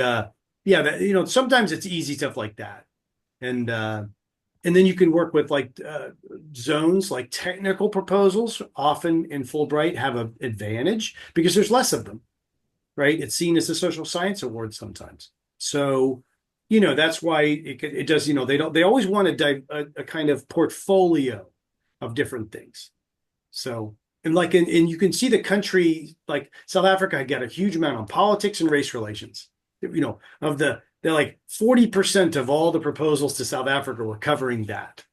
sometimes it's easy stuff like that. And then you can work with like zones, like technical proposals often in Fulbright have an advantage because there's less of them, right? It's seen as a social science award sometimes. So, that's why it does, they always want a kind of portfolio of different things. So, and you can see the country, like South Africa got a huge amount on politics and race relations, they're like 40% of all the proposals to South Africa were covering that,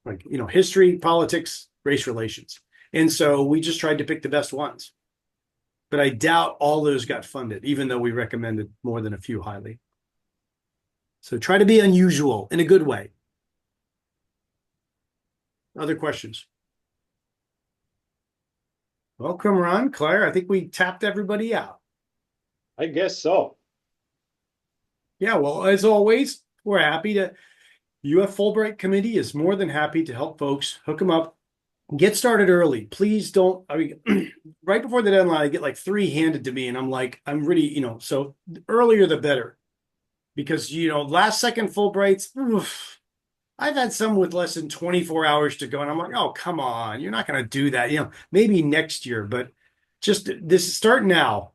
like, history, politics, race relations. And so we just tried to pick the best ones. But I doubt all those got funded, even though we recommended more than a few highly. So try to be unusual in a good way. Other questions? Well, Kumaran, Claire, I think we tapped everybody out. I guess so. Yeah, well, as always, we're happy to. UF Fulbright Committee is more than happy to help folks hook them up. Get started early. Please don't. Right before the deadline, I get like 3 handed to me, and I'm like, I'm really, so earlier the better. Because, last second Fulbrights, oof, I've had some with less than 24 hours to go, and I'm like, oh, come on, you're not going to do that. Maybe next year, but just start now.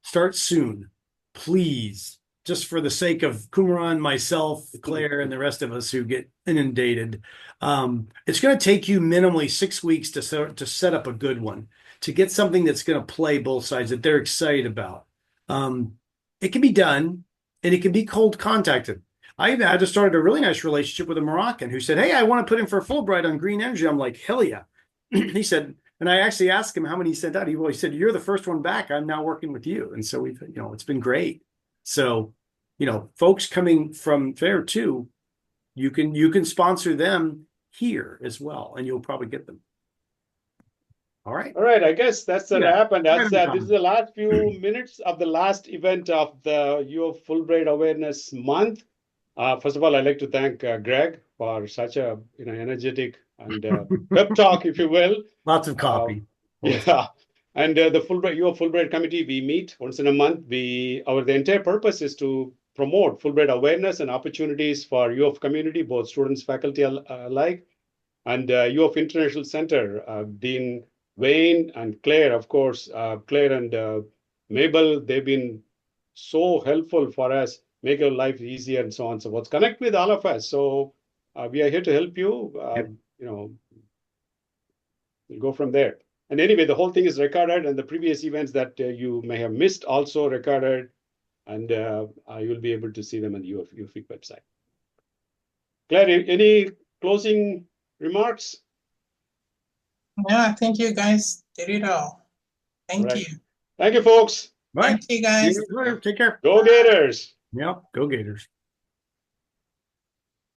Start soon, please. Just for the sake of Kumaran, myself, Claire, and the rest of us who get inundated. It's going to take you minimally 6 weeks to set up a good one, to get something that's going to play both sides that they're excited about. It can be done, and it can be cold contacted. I just started a really nice relationship with a Moroccan who said, hey, I want to put in for a Fulbright on green energy. I'm like, hell yeah. He said, and I actually asked him how many he sent out. He said, you're the first one back. I'm now working with you. And so we've, it's been great. So, folks coming from there too, you can sponsor them here as well, and you'll probably get them. All right. All right. I guess that's a wrap. And this is the last few minutes of the last event of the UF Fulbright Awareness Month. First of all, I'd like to thank Greg for such a energetic and pep talk, if you will. Lots of coffee. Yeah. And the UF Fulbright Committee, we meet once in a month. The entire purpose is to promote Fulbright awareness and opportunities for UF community, both students, faculty alike, and UF International Center, Dean Wayne and Claire, of course, Claire and Mabel, they've been so helpful for us, make our life easier and so on. So let's connect with all of us. So we are here to help you, we'll go from there. And anyway, the whole thing is recorded, and the previous events that you may have missed also recorded, and you'll be able to see them on the UFIC website. Claire, any closing remarks? No, I think you guys did it all. Thank you. Thank you, folks. Bye. Thank you, guys. Take care. Go Gators. Yep, go Gators.